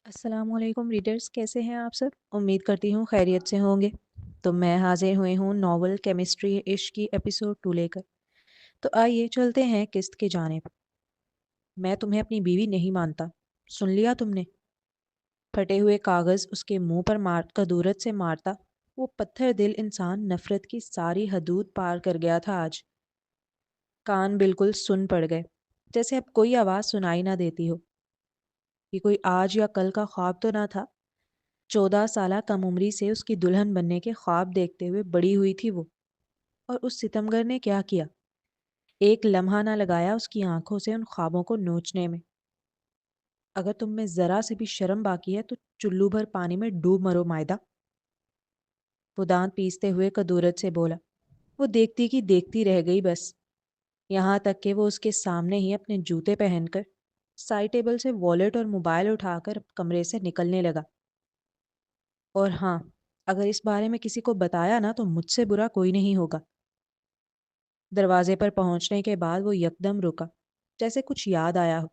السلام علیکم ریڈرز، کیسے ہیں آپ سب؟ امید کرتی ہوں خیریت سے ہوں گے۔ تو میں حاضر ہوئی ہوں ناول کیمسٹری عشق کی ایپیسوڈ 2 لے کر۔ تو آئیے چلتے ہیں قسط کی جانب۔ میں تمہیں اپنی بیوی نہیں مانتا، سن لیا تم نے؟ پھٹے ہوئے کاغذ اس کے منہ پر کدورت سے مارتا وہ پتھر دل انسان نفرت کی ساری حدود پار کر گیا تھا آج۔ کان بالکل سن پڑ گئے، جیسے اب کوئی آواز سنائی نہ دیتی ہو۔ یہ کوئی آج یا کل کا خواب تو نہ تھا۔ 14 سالہ کم عمری سے اس کی دلہن بننے کے خواب دیکھتے ہوئے بڑی ہوئی تھی وہ، اور اس ستمگر نے کیا کیا؟ ایک لمحہ نہ لگایا اس کی آنکھوں سے ان خوابوں کو نوچنے میں۔ اگر تم میں ذرا سے بھی شرم باقی ہے تو چلو بھر پانی میں ڈوب مرو مائدہ۔ وہ دانت پیستے ہوئے کدورت سے بولا۔ وہ دیکھتی کی دیکھتی رہ گئی بس، یہاں تک کہ وہ اس کے سامنے ہی اپنے جوتے پہن کر سائڈ ٹیبل سے والیٹ اور موبائل اٹھا کر کمرے سے نکلنے لگا۔ اور ہاں، اگر اس بارے میں کسی کو بتایا نا تو مجھ سے برا کوئی نہیں ہوگا۔ دروازے پر پہنچنے کے بعد وہ یکدم رکا، جیسے کچھ یاد آیا ہو،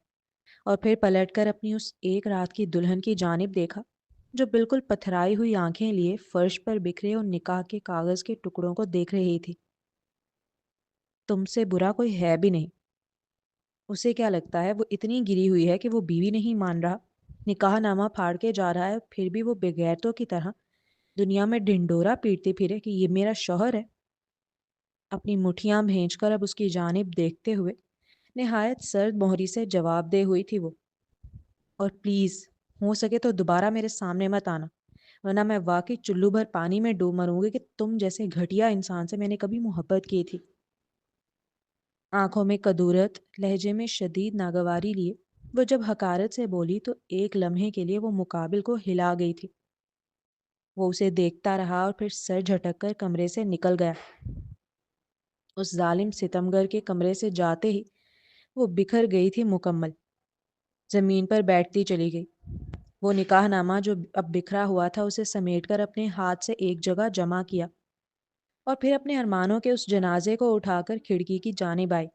اور پھر پلٹ کر اپنی اس ایک رات کی دلہن کی جانب دیکھا جو بالکل پتھرائی ہوئی آنکھیں لیے فرش پر بکھرے اور نکاح کے کاغذ کے ٹکڑوں کو دیکھ رہی تھی۔ تم سے برا کوئی ہے بھی نہیں۔ اسے کیا لگتا ہے وہ اتنی گری ہوئی ہے کہ وہ بیوی نہیں مان رہا، نکاح نامہ پھاڑ کے جا رہا ہے، پھر بھی وہ بغیرتوں کی طرح دنیا میں ڈھنڈورا پیٹتی پھرے کہ یہ میرا شوہر ہے۔ اپنی مٹھیاں بھینچ کر اب اس کی جانب دیکھتے ہوئے نہایت سرد مہری سے جواب دے ہوئی تھی وہ، اور پلیز ہو سکے تو دوبارہ میرے سامنے مت آنا، ورنہ میں واقعی چلو بھر پانی میں ڈوب مروں گی کہ تم جیسے گھٹیا انسان سے میں نے کبھی محبت کی تھی۔ آنکھوں میں کدورت، لہجے میں شدید ناگواری لیے وہ جب حقارت سے بولی تو ایک لمحے کے لیے وہ مقابل کو ہلا گئی تھی۔ وہ اسے دیکھتا رہا اور پھر سر جھٹک کر کمرے سے نکل گیا۔ اس ظالم ستمگر کے کمرے سے جاتے ہی وہ بکھر گئی تھی مکمل، زمین پر بیٹھتی چلی گئی۔ وہ نکاح نامہ جو اب بکھرا ہوا تھا اسے سمیٹ کر اپنے ہاتھ سے ایک جگہ جمع کیا، اور پھر اپنے ارمانوں کے اس جنازے کو اٹھا کر کھڑکی کی جانب آئی۔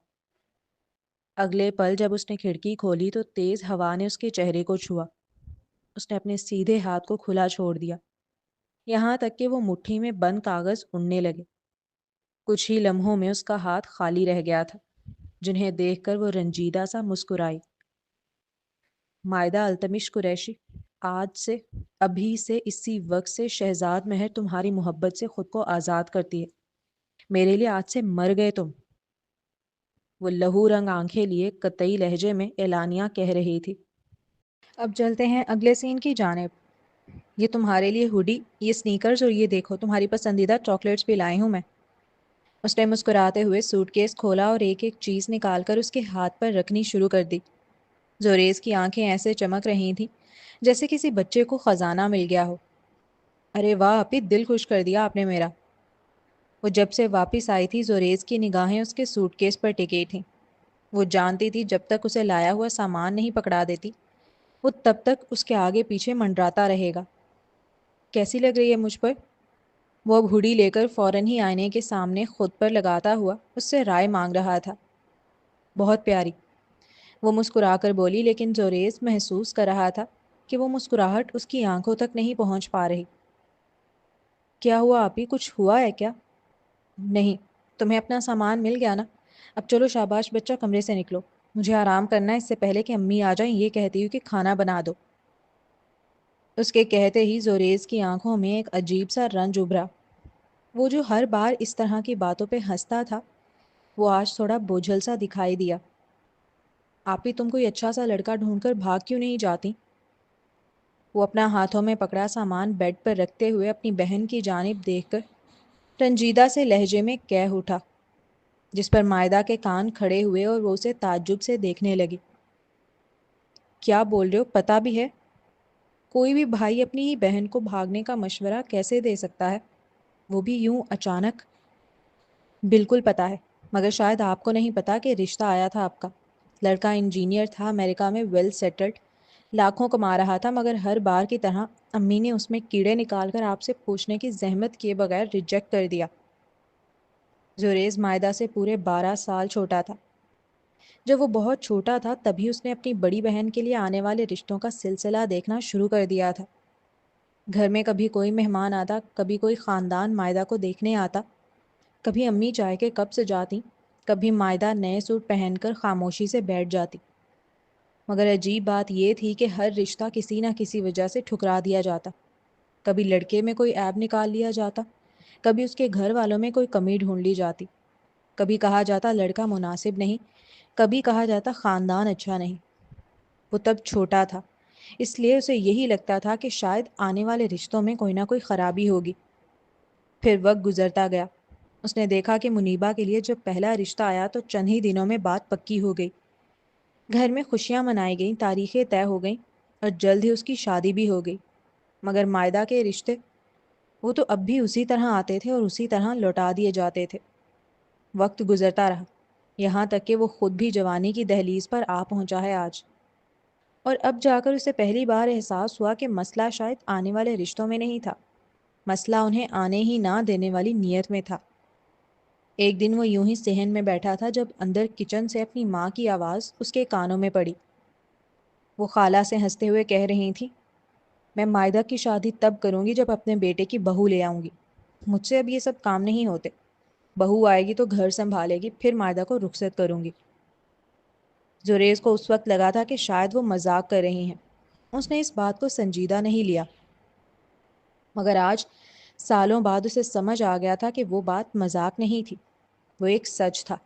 اگلے پل جب اس نے کھڑکی کھولی تو تیز ہوا نے اس کے چہرے کو چھوا۔ اس نے اپنے سیدھے ہاتھ کو کھلا چھوڑ دیا، یہاں تک کہ وہ مٹھی میں بند کاغذ اڑنے لگے۔ کچھ ہی لمحوں میں اس کا ہاتھ خالی رہ گیا تھا، جنہیں دیکھ کر وہ رنجیدہ سا مسکرائی۔ مائدہ التمش قریشی، آج سے، ابھی سے، اسی وقت سے شہزاد مہر تمہاری محبت سے خود کو آزاد کرتی ہے۔ میرے لیے آج سے مر گئے تم۔ وہ لہو رنگ آنکھیں لیے قطعی لہجے میں اعلانیہ کہہ رہی تھی۔ اب چلتے ہیں اگلے سین کی جانب۔ یہ تمہارے لیے ہوڈی، یہ سنیکرز، اور یہ دیکھو تمہاری پسندیدہ چاکلیٹس بھی لائی ہوں میں۔ اس نے مسکراتے ہوئے سوٹ کیس کھولا اور ایک ایک چیز نکال کر اس کے ہاتھ پر رکھنی شروع کر دی۔ زوریز کی آنکھیں ایسے چمک رہی تھیں جیسے کسی بچے کو خزانہ مل گیا ہو۔ ارے واہ اپی، دل خوش کر دیا آپ نے میرا۔ وہ جب سے واپس آئی تھی زوریز کی نگاہیں اس کے سوٹ کیس پر ٹکی تھیں۔ وہ جانتی تھی جب تک اسے لایا ہوا سامان نہیں پکڑا دیتی وہ تب تک اس کے آگے پیچھے منڈراتا رہے گا۔ کیسی لگ رہی ہے مجھ پر؟ وہ اب ہڈی لے کر فوراً ہی آئینے کے سامنے خود پر لگاتا ہوا اس سے رائے مانگ رہا تھا۔ بہت پیاری، وہ مسکرا کر بولی، لیکن زوریز محسوس کر رہا تھا کہ وہ مسکراہٹ اس کی آنکھوں تک نہیں پہنچ پا رہی۔ کیا ہوا آپی، کچھ ہوا ہے کیا؟ نہیں، تمہیں اپنا سامان مل گیا نا؟ اب چلو شاباش بچہ، کمرے سے نکلو، مجھے آرام کرنا ہے اس سے پہلے کہ امی آ جائیں یہ کہتی ہوں کہ کھانا بنا دو۔ اس کے کہتے ہی زوریز کی آنکھوں میں ایک عجیب سا رنج ابھرا۔ وہ جو ہر بار اس طرح کی باتوں پہ ہنستا تھا وہ آج تھوڑا بوجھل سا دکھائی دیا۔ آپی تم کوئی اچھا سا لڑکا ڈھونڈ کر بھاگ کیوں نہیں جاتی؟ وہ اپنا ہاتھوں میں پکڑا سامان بیڈ پر رکھتے ہوئے اپنی بہن کی جانب دیکھ کر رنجیدہ سے لہجے میں کہہ اٹھا، جس پر مائدہ کے کان کھڑے ہوئے اور وہ اسے تعجب سے دیکھنے لگی۔ کیا بول رہے ہو؟ پتہ بھی ہے؟ کوئی بھی بھائی اپنی ہی بہن کو بھاگنے کا مشورہ کیسے دے سکتا ہے، وہ بھی یوں اچانک؟ بالکل پتہ ہے، مگر شاید آپ کو نہیں پتہ کہ رشتہ آیا تھا آپ کا۔ لڑکا انجینئر تھا، امریکہ میں ویل سیٹلڈ، لاکھوں کما رہا تھا، مگر ہر بار کی طرح امی نے اس میں کیڑے نکال کر آپ سے پوچھنے کی زحمت کیے بغیر ریجیکٹ کر دیا۔ زوریز مائدہ سے پورے 12 سال چھوٹا تھا۔ جب وہ بہت چھوٹا تھا تبھی اس نے اپنی بڑی بہن کے لیے آنے والے رشتوں کا سلسلہ دیکھنا شروع کر دیا تھا۔ گھر میں کبھی کوئی مہمان آتا، کبھی کوئی خاندان مائدہ کو دیکھنے آتا، کبھی امی چائے کے کپ سے جاتی، کبھی مائدہ نئے سوٹ پہن کر خاموشی سے بیٹھ جاتی۔ مگر عجیب بات یہ تھی کہ ہر رشتہ کسی نہ کسی وجہ سے ٹھکرا دیا جاتا۔ کبھی لڑکے میں کوئی عیب نکال لیا جاتا، کبھی اس کے گھر والوں میں کوئی کمی ڈھونڈ لی جاتی، کبھی کہا جاتا لڑکا مناسب نہیں، کبھی کہا جاتا خاندان اچھا نہیں۔ وہ تب چھوٹا تھا، اس لیے اسے یہی لگتا تھا کہ شاید آنے والے رشتوں میں کوئی نہ کوئی خرابی ہوگی۔ پھر وقت گزرتا گیا، اس نے دیکھا کہ منیبا کے لیے جب پہلا رشتہ آیا تو چند ہی دنوں میں بات پکی ہو گئی۔ گھر میں خوشیاں منائی گئیں، تاریخیں طے ہو گئیں اور جلد ہی اس کی شادی بھی ہو گئی۔ مگر مائدہ کے رشتے، وہ تو اب بھی اسی طرح آتے تھے اور اسی طرح لوٹا دیے جاتے تھے۔ وقت گزرتا رہا، یہاں تک کہ وہ خود بھی جوانی کی دہلیز پر آ پہنچا ہے آج۔ اور اب جا کر اسے پہلی بار احساس ہوا کہ مسئلہ شاید آنے والے رشتوں میں نہیں تھا، مسئلہ انہیں آنے ہی نہ دینے والی نیت میں تھا۔ ایک دن وہ یوں ہی صحن میں بیٹھا تھا جب اندر کچن سے اپنی ماں کی آواز اس کے کانوں میں پڑی۔ وہ خالہ سے ہنستے ہوئے کہہ رہی تھی، میں مائدہ کی شادی تب کروں گی جب اپنے بیٹے کی بہو لے آؤں گی، مجھ سے اب یہ سب کام نہیں ہوتے، بہو آئے گی تو گھر سنبھالے گی، پھر مائدہ کو رخصت کروں گی۔ زریز کو اس وقت لگا تھا کہ شاید وہ مذاق کر رہی ہیں، اس نے اس بات کو سنجیدہ نہیں لیا، مگر آج سالوں بعد اسے سمجھ آ گیا تھا کہ وہ بات مذاق نہیں تھی، وہ ایک سچ تھا،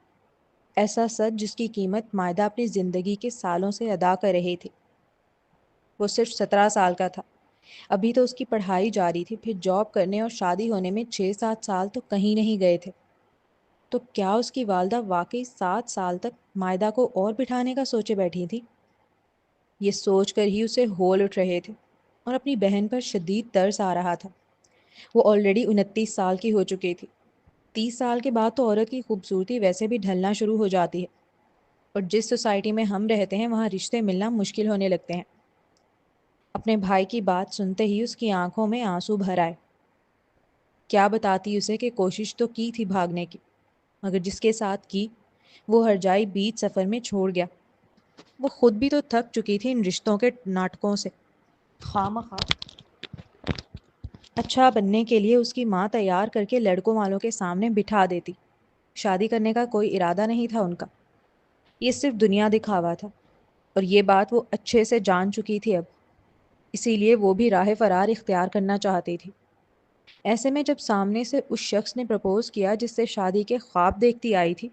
ایسا سچ جس کی قیمت مائدہ اپنی زندگی کے سالوں سے ادا کر رہی تھی۔ وہ صرف 17 سال کا تھا، ابھی تو اس کی پڑھائی جاری تھی، پھر جاب کرنے اور شادی ہونے میں 6-7 سال تو کہیں نہیں گئے تھے۔ تو کیا اس کی والدہ واقعی 7 سال تک مائدہ کو اور بٹھانے کا سوچے بیٹھی تھی؟ یہ سوچ کر ہی اسے ہول اٹھ رہے تھے اور اپنی بہن پر شدید ترس آ رہا تھا۔ وہ آلریڈی 29 سال کی ہو چکی تھی، 30 سال کے بعد تو عورت کی خوبصورتی ویسے بھی ڈھلنا شروع ہو جاتی ہے، اور جس سوسائٹی میں ہم رہتے ہیں وہاں رشتے ملنا مشکل ہونے لگتے ہیں۔ اپنے بھائی کی بات سنتے ہی اس کی آنکھوں میں آنسو بھر آئے۔ کیا بتاتی اسے کہ کوشش تو کی تھی بھاگنے کی، مگر جس کے ساتھ کی وہ ہرجائی بیچ سفر میں چھوڑ گیا۔ وہ خود بھی تو تھک چکی تھی ان رشتوں کے ناٹکوں سے، خواہ اچھا بننے کے لیے اس کی ماں تیار کر کے لڑکوں والوں کے سامنے بٹھا دیتی۔ شادی کرنے کا کوئی ارادہ نہیں تھا ان کا، یہ صرف دنیا دکھاوا تھا، اور یہ بات وہ اچھے سے جان چکی تھی اب، اسی لیے وہ بھی راہ فرار اختیار کرنا چاہتی تھی۔ ایسے میں جب سامنے سے اس شخص نے پرپوز کیا جس سے شادی کے خواب دیکھتی آئی تھی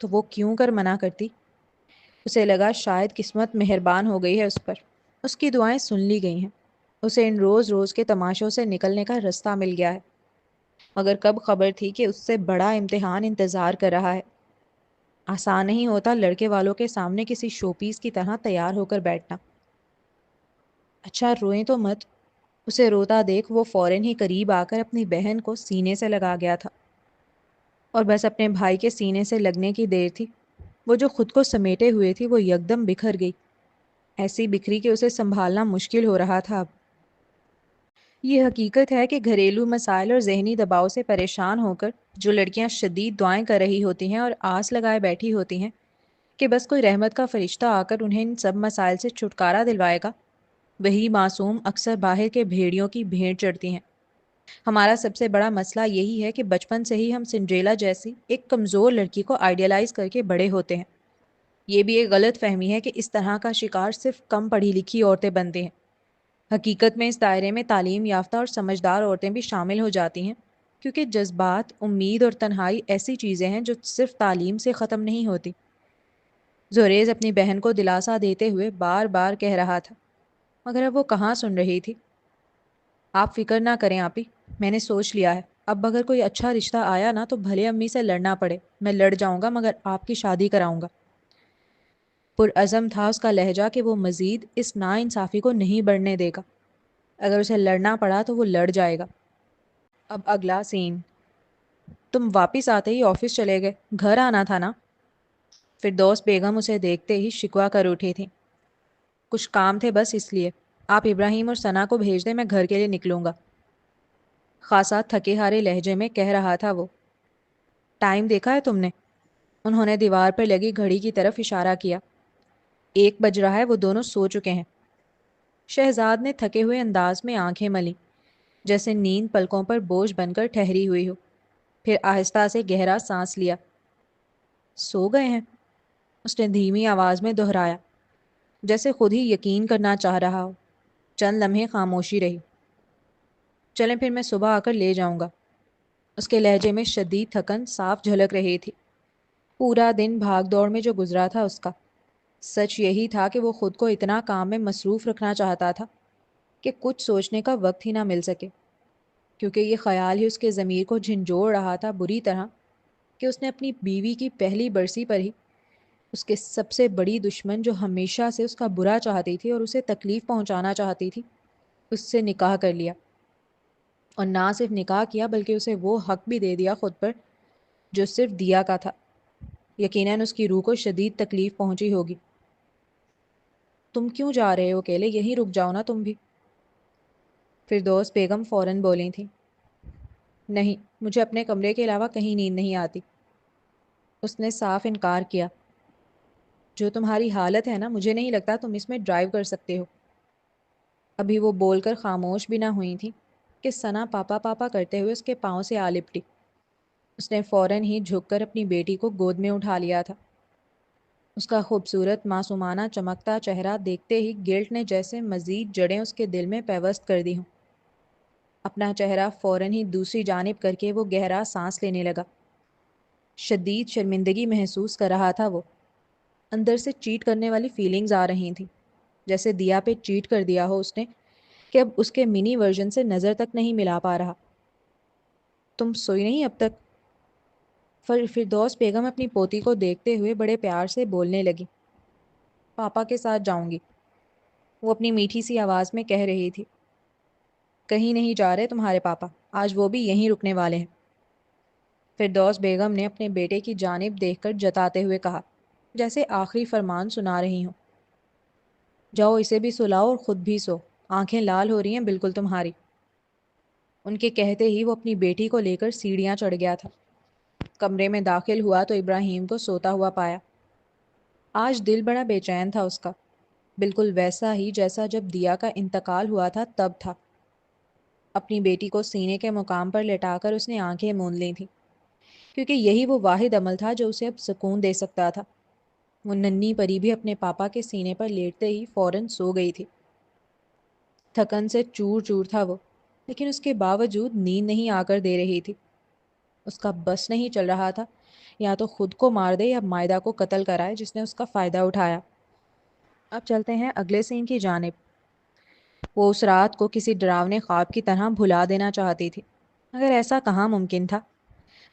تو وہ کیوں کر منع کرتی؟ اسے لگا شاید قسمت مہربان ہو گئی ہے اس پر، اس کی دعائیں سن لی گئی ہیں، اسے ان روز روز کے تماشوں سے نکلنے کا رستہ مل گیا ہے۔ مگر کب خبر تھی کہ اس سے بڑا امتحان انتظار کر رہا ہے۔ آسان نہیں ہوتا لڑکے والوں کے سامنے کسی شو پیس کی طرح تیار ہو کر بیٹھنا۔ اچھا روئیں تو مت، اسے روتا دیکھ وہ فوراً ہی قریب آ کر اپنی بہن کو سینے سے لگا گیا تھا، اور بس اپنے بھائی کے سینے سے لگنے کی دیر تھی، وہ جو خود کو سمیٹے ہوئے تھی وہ یکدم بکھر گئی، ایسی بکھری کہ اسے سنبھالنا مشکل ہو رہا تھا اب۔ یہ حقیقت ہے کہ گھریلو مسائل اور ذہنی دباؤ سے پریشان ہو کر جو لڑکیاں شدید دعائیں کر رہی ہوتی ہیں اور آس لگائے بیٹھی ہوتی ہیں کہ بس کوئی رحمت کا فرشتہ آ کر انہیں ان سب مسائل سے چھٹکارا دلوائے گا، وہی معصوم اکثر باہر کے بھیڑیوں کی بھیڑ چڑھتی ہیں۔ ہمارا سب سے بڑا مسئلہ یہی ہے کہ بچپن سے ہی ہم سنڈریلا جیسی ایک کمزور لڑکی کو آئیڈیلائز کر کے بڑے ہوتے ہیں۔ یہ بھی ایک غلط فہمی ہے کہ اس طرح کا شکار صرف کم پڑھی لکھی عورتیں بنتی ہیں۔ حقیقت میں اس دائرے میں تعلیم یافتہ اور سمجھدار عورتیں بھی شامل ہو جاتی ہیں، کیونکہ جذبات، امید اور تنہائی ایسی چیزیں ہیں جو صرف تعلیم سے ختم نہیں ہوتی۔ زوریز اپنی بہن کو دلاسا دیتے ہوئے بار بار کہہ رہا تھا، مگر اب وہ کہاں سن رہی تھی۔ آپ فکر نہ کریں آپی، میں نے سوچ لیا ہے، اب اگر کوئی اچھا رشتہ آیا نا تو بھلے امی سے لڑنا پڑے، میں لڑ جاؤں گا مگر آپ کی شادی کراؤں گا۔ پرعزم تھا اس کا لہجہ کہ وہ مزید اس ناانصافی کو نہیں بڑھنے دے گا، اگر اسے لڑنا پڑا تو وہ لڑ جائے گا۔ اب اگلا سین، تم واپس آتے ہی آفس چلے گئے، گھر آنا تھا نا؟ فردوس بیگم اسے دیکھتے ہی شکوہ کر اٹھی تھیں۔ کچھ کام تھے بس اس لیے، آپ ابراہیم اور ثنا کو بھیج دیں، میں گھر کے لیے نکلوں گا، خاصا تھکے ہارے لہجے میں کہہ رہا تھا وہ۔ ٹائم دیکھا ہے تم نے؟ انہوں نے دیوار پر لگی گھڑی کی طرف اشارہ کیا۔ 1 بج رہا ہے، وہ دونوں سو چکے ہیں۔ شہزاد نے تھکے ہوئے انداز میں آنکھیں ملیں، جیسے نیند پلکوں پر بوجھ بن کر ٹھہری ہوئی ہو۔ پھر آہستہ سے گہرا سانس لیا۔ سو گئے ہیں؟ اس نے دھیمی آواز میں دہرایا، جیسے خود ہی یقین کرنا چاہ رہا ہو۔ چند لمحے خاموشی رہی۔ چلیں پھر، میں صبح آ کر لے جاؤں گا۔ اس کے لہجے میں شدید تھکن صاف جھلک رہی تھی۔ پورا دن بھاگ دوڑ میں جو گزرا تھا اس کا، سچ یہی تھا کہ وہ خود کو اتنا کام میں مصروف رکھنا چاہتا تھا کہ کچھ سوچنے کا وقت ہی نہ مل سکے، کیونکہ یہ خیال ہی اس کے ضمیر کو جھنجھوڑ رہا تھا بری طرح کہ اس نے اپنی بیوی کی پہلی برسی پر ہی اس کے سب سے بڑی دشمن، جو ہمیشہ سے اس کا برا چاہتی تھی اور اسے تکلیف پہنچانا چاہتی تھی، اس سے نکاح کر لیا۔ اور نہ صرف نکاح کیا بلکہ اسے وہ حق بھی دے دیا خود پر جو صرف دیا کا تھا۔ یقیناً اس کی روح کو شدید تکلیف پہنچی ہوگی۔ تم کیوں جا رہے ہو اکیلے؟ یہیں رک جاؤ نا تم بھی۔ فردوس بیگم فوراً بولی تھیں۔ نہیں، مجھے اپنے کمرے کے علاوہ کہیں نیند نہیں آتی۔ اس نے صاف انکار کیا۔ جو تمہاری حالت ہے نا، مجھے نہیں لگتا تم اس میں ڈرائیو کر سکتے ہو۔ ابھی وہ بول کر خاموش بھی نہ ہوئی تھی کہ ثنا پاپا پاپا کرتے ہوئے اس کے پاؤں سے آ لپٹی۔ اس نے فوراً ہی جھک کر اپنی بیٹی کو گود میں اٹھا لیا تھا۔ اس کا خوبصورت معصومانہ چمکتا چہرہ دیکھتے ہی گلٹ نے جیسے مزید جڑیں اس کے دل میں پیوست کر دی ہوں۔ اپنا چہرہ فوراً ہی دوسری جانب کر کے وہ گہرا سانس لینے لگا۔ شدید شرمندگی محسوس کر رہا تھا وہ۔ اندر سے چیٹ کرنے والی فیلنگز آ رہی تھیں، جیسے دیا پہ چیٹ کر دیا ہو اس نے کہ اب اس کے منی ورژن سے نظر تک نہیں ملا پا رہا۔ تم سوئی نہیں اب تک؟ فردوس بیگم اپنی پوتی کو دیکھتے ہوئے بڑے پیار سے بولنے لگی۔ پاپا کے ساتھ جاؤں گی، وہ اپنی میٹھی سی آواز میں کہہ رہی تھی۔ کہیں نہیں جا رہے تمہارے پاپا، آج وہ بھی یہیں رکنے والے ہیں۔ فردوس بیگم نے اپنے بیٹے کی جانب دیکھ کر جتاتے ہوئے کہا، جیسے آخری فرمان سنا رہی ہوں۔ جاؤ اسے بھی سلاؤ اور خود بھی سو، آنکھیں لال ہو رہی ہیں بالکل تمہاری۔ ان کے کہتے ہی وہ اپنی بیٹی کو لے کر سیڑھیاں چڑھ گیا تھا۔ کمرے میں داخل ہوا تو ابراہیم کو سوتا ہوا پایا۔ آج دل بڑا بے چین تھا اس کا، بالکل ویسا ہی جیسا جب دیا کا انتقال ہوا تھا تب تھا۔ اپنی بیٹی کو سینے کے مقام پر لٹا کر اس نے آنکھیں موند لی تھیں، کیونکہ یہی وہ واحد عمل تھا جو اسے اب سکون دے سکتا تھا۔ وہ ننھی پری بھی اپنے پاپا کے سینے پر لیٹتے ہی فوراً سو گئی تھی۔ تھکن سے چور چور تھا وہ، لیکن اس کے باوجود نیند نہیں آ کر دے رہی تھی۔ اس کا بس نہیں چل رہا تھا، یا تو خود کو مار دے یا مائدہ کو قتل کرائے جس نے اس کا فائدہ اٹھایا۔ اب چلتے ہیں اگلے سین کی جانب۔ وہ اس رات کو کسی ڈراونے خواب کی طرح بھلا دینا چاہتی تھی، مگر ایسا کہاں ممکن تھا۔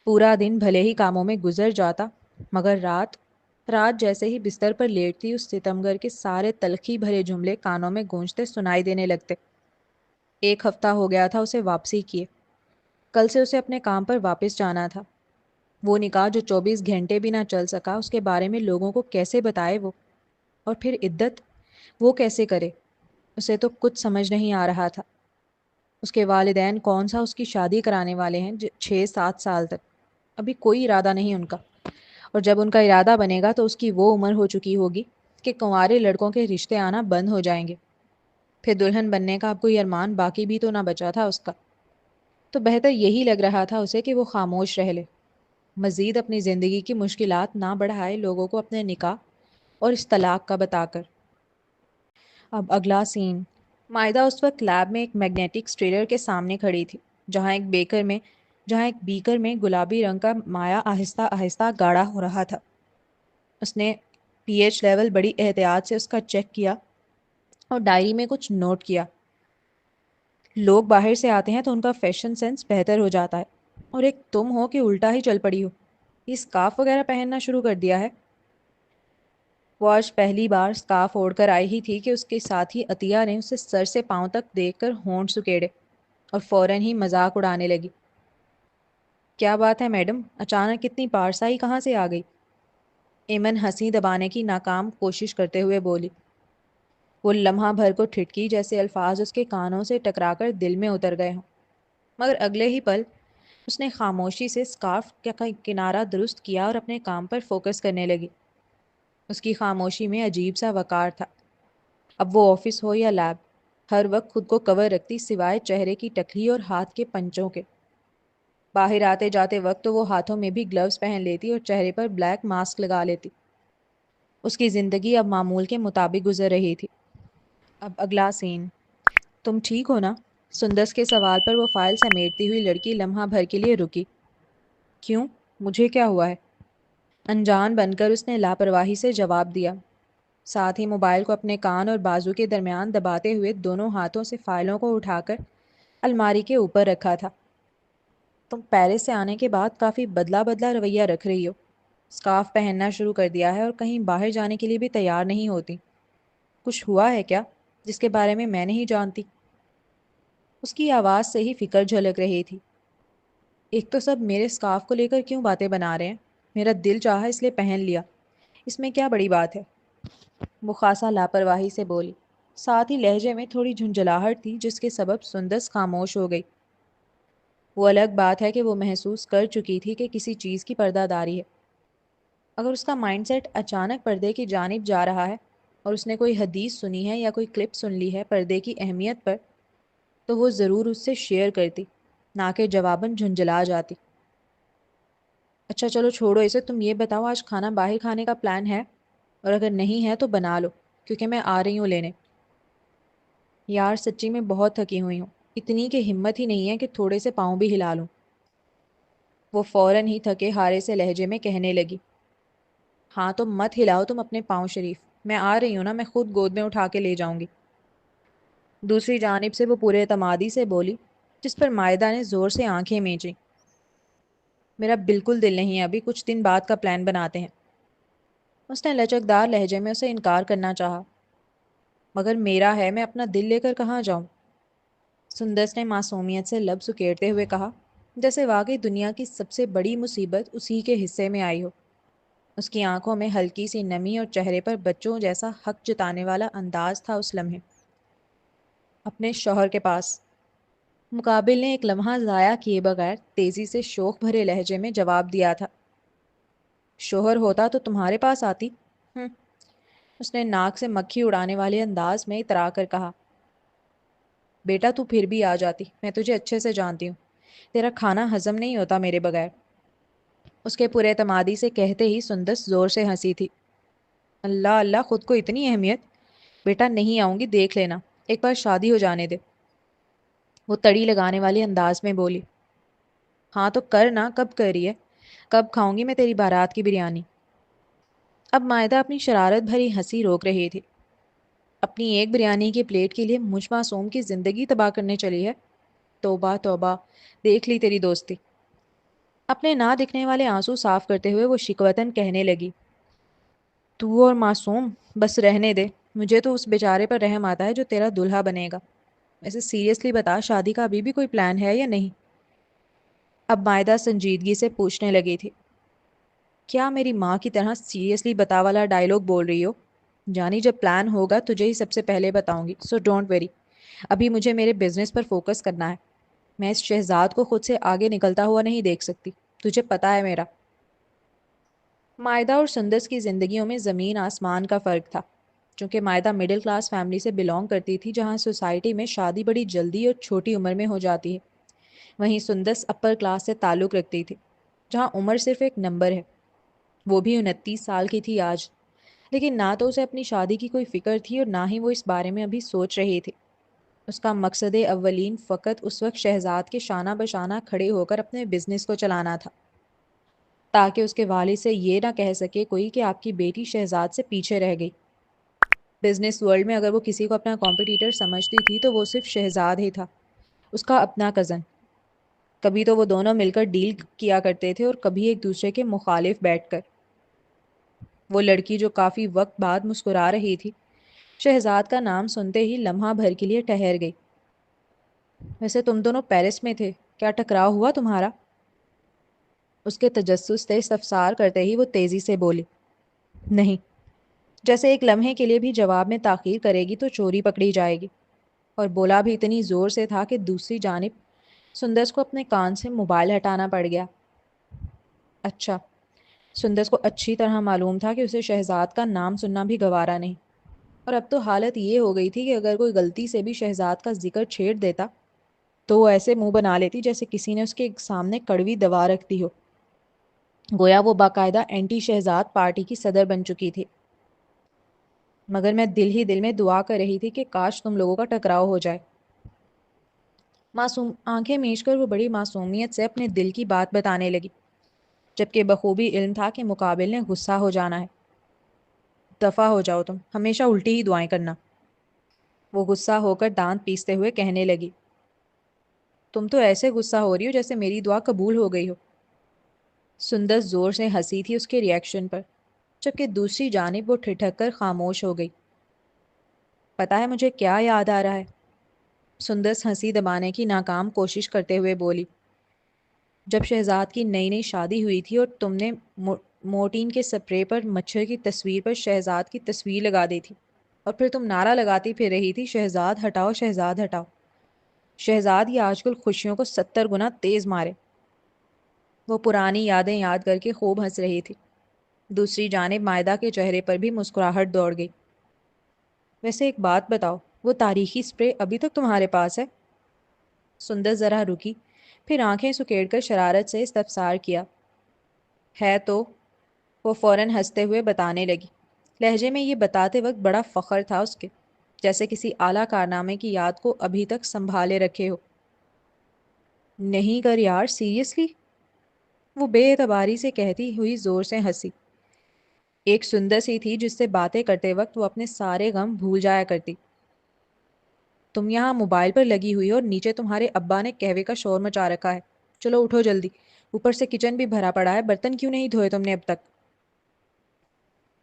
پورا دن بھلے ہی کاموں میں گزر جاتا، مگر رات جیسے ہی بستر پر لیٹتی اس ستمگر کے سارے تلخی بھرے جملے کانوں میں گونجتے سنائی دینے لگتے۔ 1 ہفتہ ہو گیا تھا اسے واپسی کیے۔ کل سے اسے اپنے کام پر واپس جانا تھا۔ وہ نکاح جو 24 گھنٹے بھی نہ چل سکا، اس کے بارے میں لوگوں کو کیسے بتائے وہ؟ اور پھر عدت، وہ کیسے کرے؟ اسے تو کچھ سمجھ نہیں آ رہا تھا۔ اس کے والدین کون سا اس کی شادی کرانے والے ہیں 6-7 سال تک؟ ابھی کوئی ارادہ نہیں ان کا، اور جب ان کا ارادہ بنے گا تو اس کی وہ عمر ہو چکی ہوگی کہ کنوارے لڑکوں کے رشتے آنا بند ہو جائیں گے۔ پھر دلہن بننے کا اب کوئی ارمان باقی بھی تو نہ بچا تھا اس کا۔ تو بہتر یہی لگ رہا تھا اسے کہ وہ خاموش رہ لے، مزید اپنی زندگی کی مشکلات نہ بڑھائے لوگوں کو اپنے نکاح اور اس طلاق کا بتا کر۔ اب اگلا سین۔ مائدہ اس وقت لیب میں ایک میگنیٹک اسٹریلر کے سامنے کھڑی تھی، جہاں ایک بیکر میں گلابی رنگ کا مائع آہستہ آہستہ گاڑھا ہو رہا تھا۔ اس نے پی ایچ لیول بڑی احتیاط سے اس کا چیک کیا اور ڈائری میں کچھ نوٹ کیا۔ لوگ باہر سے آتے ہیں تو ان کا فیشن سینس بہتر ہو جاتا ہے، اور ایک تم ہو کہ الٹا ہی چل پڑی ہو، یہ اسکارف وغیرہ پہننا شروع کر دیا ہے۔ وہ آج پہلی بار اسکارف اوڑھ کر آئی ہی تھی کہ اس کے ساتھی عطیہ نے اسے سر سے پاؤں تک دیکھ کر ہونٹ سکیڑے اور فوراً ہی مذاق اڑانے لگی۔ کیا بات ہے میڈم، اچانک اتنی پارسائی کہاں سے آ گئی؟ ایمن ہنسی دبانے کی ناکام کوشش کرتے ہوئے بولی۔ وہ لمحہ بھر کو ٹھٹکی، جیسے الفاظ اس کے کانوں سے ٹکرا کر دل میں اتر گئے ہوں، مگر اگلے ہی پل اس نے خاموشی سے اسکارف کا کنارہ درست کیا اور اپنے کام پر فوکس کرنے لگی۔ اس کی خاموشی میں عجیب سا وقار تھا۔ اب وہ آفس ہو یا لیب، ہر وقت خود کو کور رکھتی سوائے چہرے کی ٹکلی اور ہاتھ کے پنچوں کے۔ باہر آتے جاتے وقت تو وہ ہاتھوں میں بھی گلوز پہن لیتی اور چہرے پر بلیک ماسک لگا لیتی۔ اس کی زندگی اب معمول کے مطابق گزر رہی تھی۔ اب اگلا سین۔ تم ٹھیک ہو نا؟ سندس کے سوال پر وہ فائل سمیٹتی ہوئی لڑکی لمحہ بھر کے لیے رکی۔ کیوں؟ مجھے کیا ہوا ہے؟ انجان بن کر اس نے لاپرواہی سے جواب دیا، ساتھ ہی موبائل کو اپنے کان اور بازو کے درمیان دباتے ہوئے دونوں ہاتھوں سے فائلوں کو اٹھا کر الماری کے اوپر رکھا تھا۔ تم پیرس سے آنے کے بعد کافی بدلا بدلا رویہ رکھ رہی ہو۔ اسکارف پہننا شروع کر دیا ہے اور کہیں باہر جانے کے لیے بھی تیار نہیں ہوتی۔ کچھ ہوا ہے کیا جس کے بارے میں نہیں جانتی؟ اس کی آواز سے ہی فکر جھلک رہی تھی۔ ایک تو سب میرے اسکارف کو لے کر کیوں باتیں بنا رہے ہیں؟ میرا دل چاہا اس لیے پہن لیا، اس میں کیا بڑی بات ہے؟ وہ خاصا لاپرواہی سے بولی، ساتھ ہی لہجے میں تھوڑی جھنجھلاہٹ تھی جس کے سبب سندس خاموش ہو گئی۔ وہ الگ بات ہے کہ وہ محسوس کر چکی تھی کہ کسی چیز کی پردہ داری ہے۔ اگر اس کا مائنڈ سیٹ اچانک پردے کی جانب جا رہا ہے اور اس نے کوئی حدیث سنی ہے یا کوئی کلپ سن لی ہے پردے کی اہمیت پر، تو وہ ضرور اس سے شیئر کرتی، نہ کہ جواباً جھنجھلا جاتی۔ اچھا چلو چھوڑو اسے، تم یہ بتاؤ آج کھانا باہر کھانے کا پلان ہے؟ اور اگر نہیں ہے تو بنا لو، کیونکہ میں آ رہی ہوں لینے۔ یار سچی میں بہت تھکی ہوئی ہوں، اتنی کہ ہمت ہی نہیں ہے کہ تھوڑے سے پاؤں بھی ہلا لوں۔ وہ فوراً ہی تھکے ہارے سے لہجے میں کہنے لگی، ہاں تو مت ہلاؤ تم اپنے پاؤں شریف، میں آ رہی ہوں نا، میں خود گود میں اٹھا کے لے جاؤں گی۔ دوسری جانب سے وہ پورے اعتمادی سے بولی، جس پر مائدہ نے زور سے آنکھیں میچیں۔ میرا بالکل دل نہیں ہے ابھی، کچھ دن بعد کا پلان بناتے ہیں۔ اس نے لچکدار لہجے میں اسے انکار کرنا چاہا، مگر میرا ہے، میں اپنا دل لے کر کہاں جاؤں؟ سندس نے معصومیت سے لب سکیڑتے ہوئے کہا، جیسے واقعی دنیا کی سب سے بڑی مصیبت اسی کے حصے میں آئی ہو۔ اس کی آنکھوں میں ہلکی سی نمی اور چہرے پر بچوں جیسا حق جتانے والا انداز تھا اس لمحے۔ اپنے شوہر کے پاس؟ مقابل نے ایک لمحہ ضائع کیے بغیر تیزی سے شوق بھرے لہجے میں جواب دیا تھا۔ شوہر ہوتا تو تمہارے پاس آتی؟ اس نے ناک سے مکھی اڑانے والے انداز میں اترا کر کہا، بیٹا تو پھر بھی آ جاتی، میں تجھے اچھے سے جانتی ہوں، تیرا کھانا ہضم نہیں ہوتا میرے بغیر۔ اس کے پورے اعتمادی سے کہتے ہی سندس زور سے ہنسی تھی۔ اللہ اللہ، خود کو اتنی اہمیت! بیٹا نہیں آؤں گی، دیکھ لینا، ایک بار شادی ہو جانے دے۔ وہ تڑی لگانے والے انداز میں بولی، ہاں تو کرنا، کب کر رہی ہے؟ کب کھاؤں گی میں تیری بارات کی بریانی؟ اب مائدہ اپنی شرارت بھری ہنسی روک رہی تھی۔ اپنی ایک بریانی کی پلیٹ کے لیے مجھ معصوم کی زندگی تباہ کرنے چلی ہے؟ توبہ توبہ، دیکھ لی تیری دوستی۔ اپنے نہ دکھنے والے آنسو صاف کرتے ہوئے وہ شکوتاً کہنے لگی، تو اور معصوم بس رہنے دے، مجھے تو اس بیچارے پر رحم آتا ہے جو تیرا دلہا بنے گا۔ ویسے سیریسلی بتا، شادی کا ابھی بھی کوئی پلان ہے یا نہیں؟ اب مائدہ سنجیدگی سے پوچھنے لگی تھی۔ کیا میری ماں کی طرح سیریسلی بتا والا ڈائلاگ بول رہی ہو؟ جانی جب پلان ہوگا تجھے ہی سب سے پہلے بتاؤں گی، سو ڈونٹ ویری، ابھی مجھے میرے بزنس پر فوکس کرنا ہے۔ میں اس شہزاد کو خود سے آگے نکلتا ہوا نہیں دیکھ سکتی، تجھے پتا ہے میرا۔ مائدہ اور سندس کی زندگیوں میں زمین آسمان کا فرق تھا۔ چونکہ مائدہ مڈل کلاس فیملی سے بلونگ کرتی تھی جہاں سوسائٹی میں شادی بڑی جلدی اور چھوٹی عمر میں ہو جاتی ہے، وہیں سندس اپر کلاس سے تعلق رکھتی تھی جہاں عمر صرف ایک نمبر ہے۔ وہ بھی 29 سال کی تھی آج، لیکن نہ تو اسے اپنی شادی کی کوئی فکر تھی اور نہ ہی وہ اس بارے میں ابھی سوچ رہی تھی۔ اس کا مقصد اولین فقط اس وقت شہزاد کے شانہ بشانہ کھڑے ہو کر اپنے بزنس کو چلانا تھا، تاکہ اس کے والد سے یہ نہ کہہ سکے کوئی کہ آپ کی بیٹی شہزاد سے پیچھے رہ گئی۔ بزنس ورلڈ میں اگر وہ کسی کو اپنا کمپٹیٹر سمجھتی تھی تو وہ صرف شہزاد ہی تھا، اس کا اپنا کزن۔ کبھی تو وہ دونوں مل کر ڈیل کیا کرتے تھے اور کبھی ایک دوسرے کے مخالف بیٹھ کر۔ وہ لڑکی جو کافی وقت بعد مسکرا رہی تھی، شہزاد کا نام سنتے ہی لمحہ بھر کے لیے ٹھہر گئی۔ ویسے تم دونوں پیرس میں تھے، کیا ٹکراؤ ہوا تمہارا؟ اس کے تجسس سے استفسار کرتے ہی وہ تیزی سے بولی، نہیں۔ جیسے ایک لمحے کے لیے بھی جواب میں تاخیر کرے گی تو چوری پکڑی جائے گی، اور بولا بھی اتنی زور سے تھا کہ دوسری جانب سندس کو اپنے کان سے موبائل ہٹانا پڑ گیا۔ اچھا، سندس کو اچھی طرح معلوم تھا کہ اسے شہزاد کا نام سننا بھی گوارا نہیں، اور اب تو حالت یہ ہو گئی تھی کہ اگر کوئی غلطی سے بھی شہزاد کا ذکر چھیڑ دیتا تو وہ ایسے منہ بنا لیتی جیسے کسی نے اس کے سامنے کڑوی دوا رکھ دی ہو، گویا وہ باقاعدہ اینٹی شہزاد پارٹی کی صدر بن چکی تھی۔ مگر میں دل ہی دل میں دعا کر رہی تھی کہ کاش تم لوگوں کا ٹکراؤ ہو جائے۔ معصوم آنکھیں میچ کر وہ بڑی معصومیت سے اپنے دل کی بات بتانے لگی، جبکہ بخوبی علم تھا کہ مقابل نے غصہ ہو جانا ہے۔ دفع ہو جاؤ، تم ہمیشہ الٹی ہی دعائیں کرنا۔ وہ غصہ ہو کر دانت پیستے ہوئے کہنے لگی، تم تو ایسے غصہ ہو رہی ہو جیسے میری دعا قبول ہو گئی ہو۔ سندس زور سے ہنسی تھی اس کے ریئیکشن پر، جبکہ دوسری جانب وہ ٹھٹک کر خاموش ہو گئی۔ پتہ ہے مجھے کیا یاد آ رہا ہے؟ سندس ہنسی دبانے کی ناکام کوشش کرتے ہوئے بولی، جب شہزاد کی نئی نئی شادی ہوئی تھی اور تم نے مورٹین کے سپرے پر مچھر کی تصویر پر شہزاد کی تصویر لگا دی تھی، اور پھر تم نعرہ لگاتی پھر رہی تھی، شہزاد ہٹاؤ، شہزاد ہٹاؤ، شہزاد یہ آج کل خوشیوں کو 70 گنا تیز مارے۔ وہ پرانی یادیں یاد کر کے خوب ہنس رہی تھی۔ دوسری جانب مائدہ کے چہرے پر بھی مسکراہٹ دوڑ گئی۔ ویسے ایک بات بتاؤ، وہ تاریخی سپرے ابھی تک تمہارے پاس ہے؟ سندر ذرا رکی، پھر آنکھیں سکیڑ کر شرارت سے استفسار کیا۔ ہے تو، وہ فوراً ہنستے ہوئے بتانے لگی، لہجے میں یہ بتاتے وقت بڑا فخر تھا اس کے، جیسے کسی اعلیٰ کارنامے کی یاد کو ابھی تک سنبھالے رکھے ہو۔ نہیں کر یار، سیریسلی؟ وہ بے اعتباری سے کہتی ہوئی زور سے ہنسی۔ ایک سندر سی تھی جس سے باتیں کرتے وقت وہ اپنے سارے غم بھول جایا کرتی۔ تم یہاں موبائل پر لگی ہوئی ہو اور نیچے تمہارے ابا نے قہوے کا شور مچا رکھا ہے۔ چلو اٹھو جلدی، اوپر سے کچن بھی بھرا پڑا ہے، برتن کیوں نہیں دھوئے تم نے اب تک؟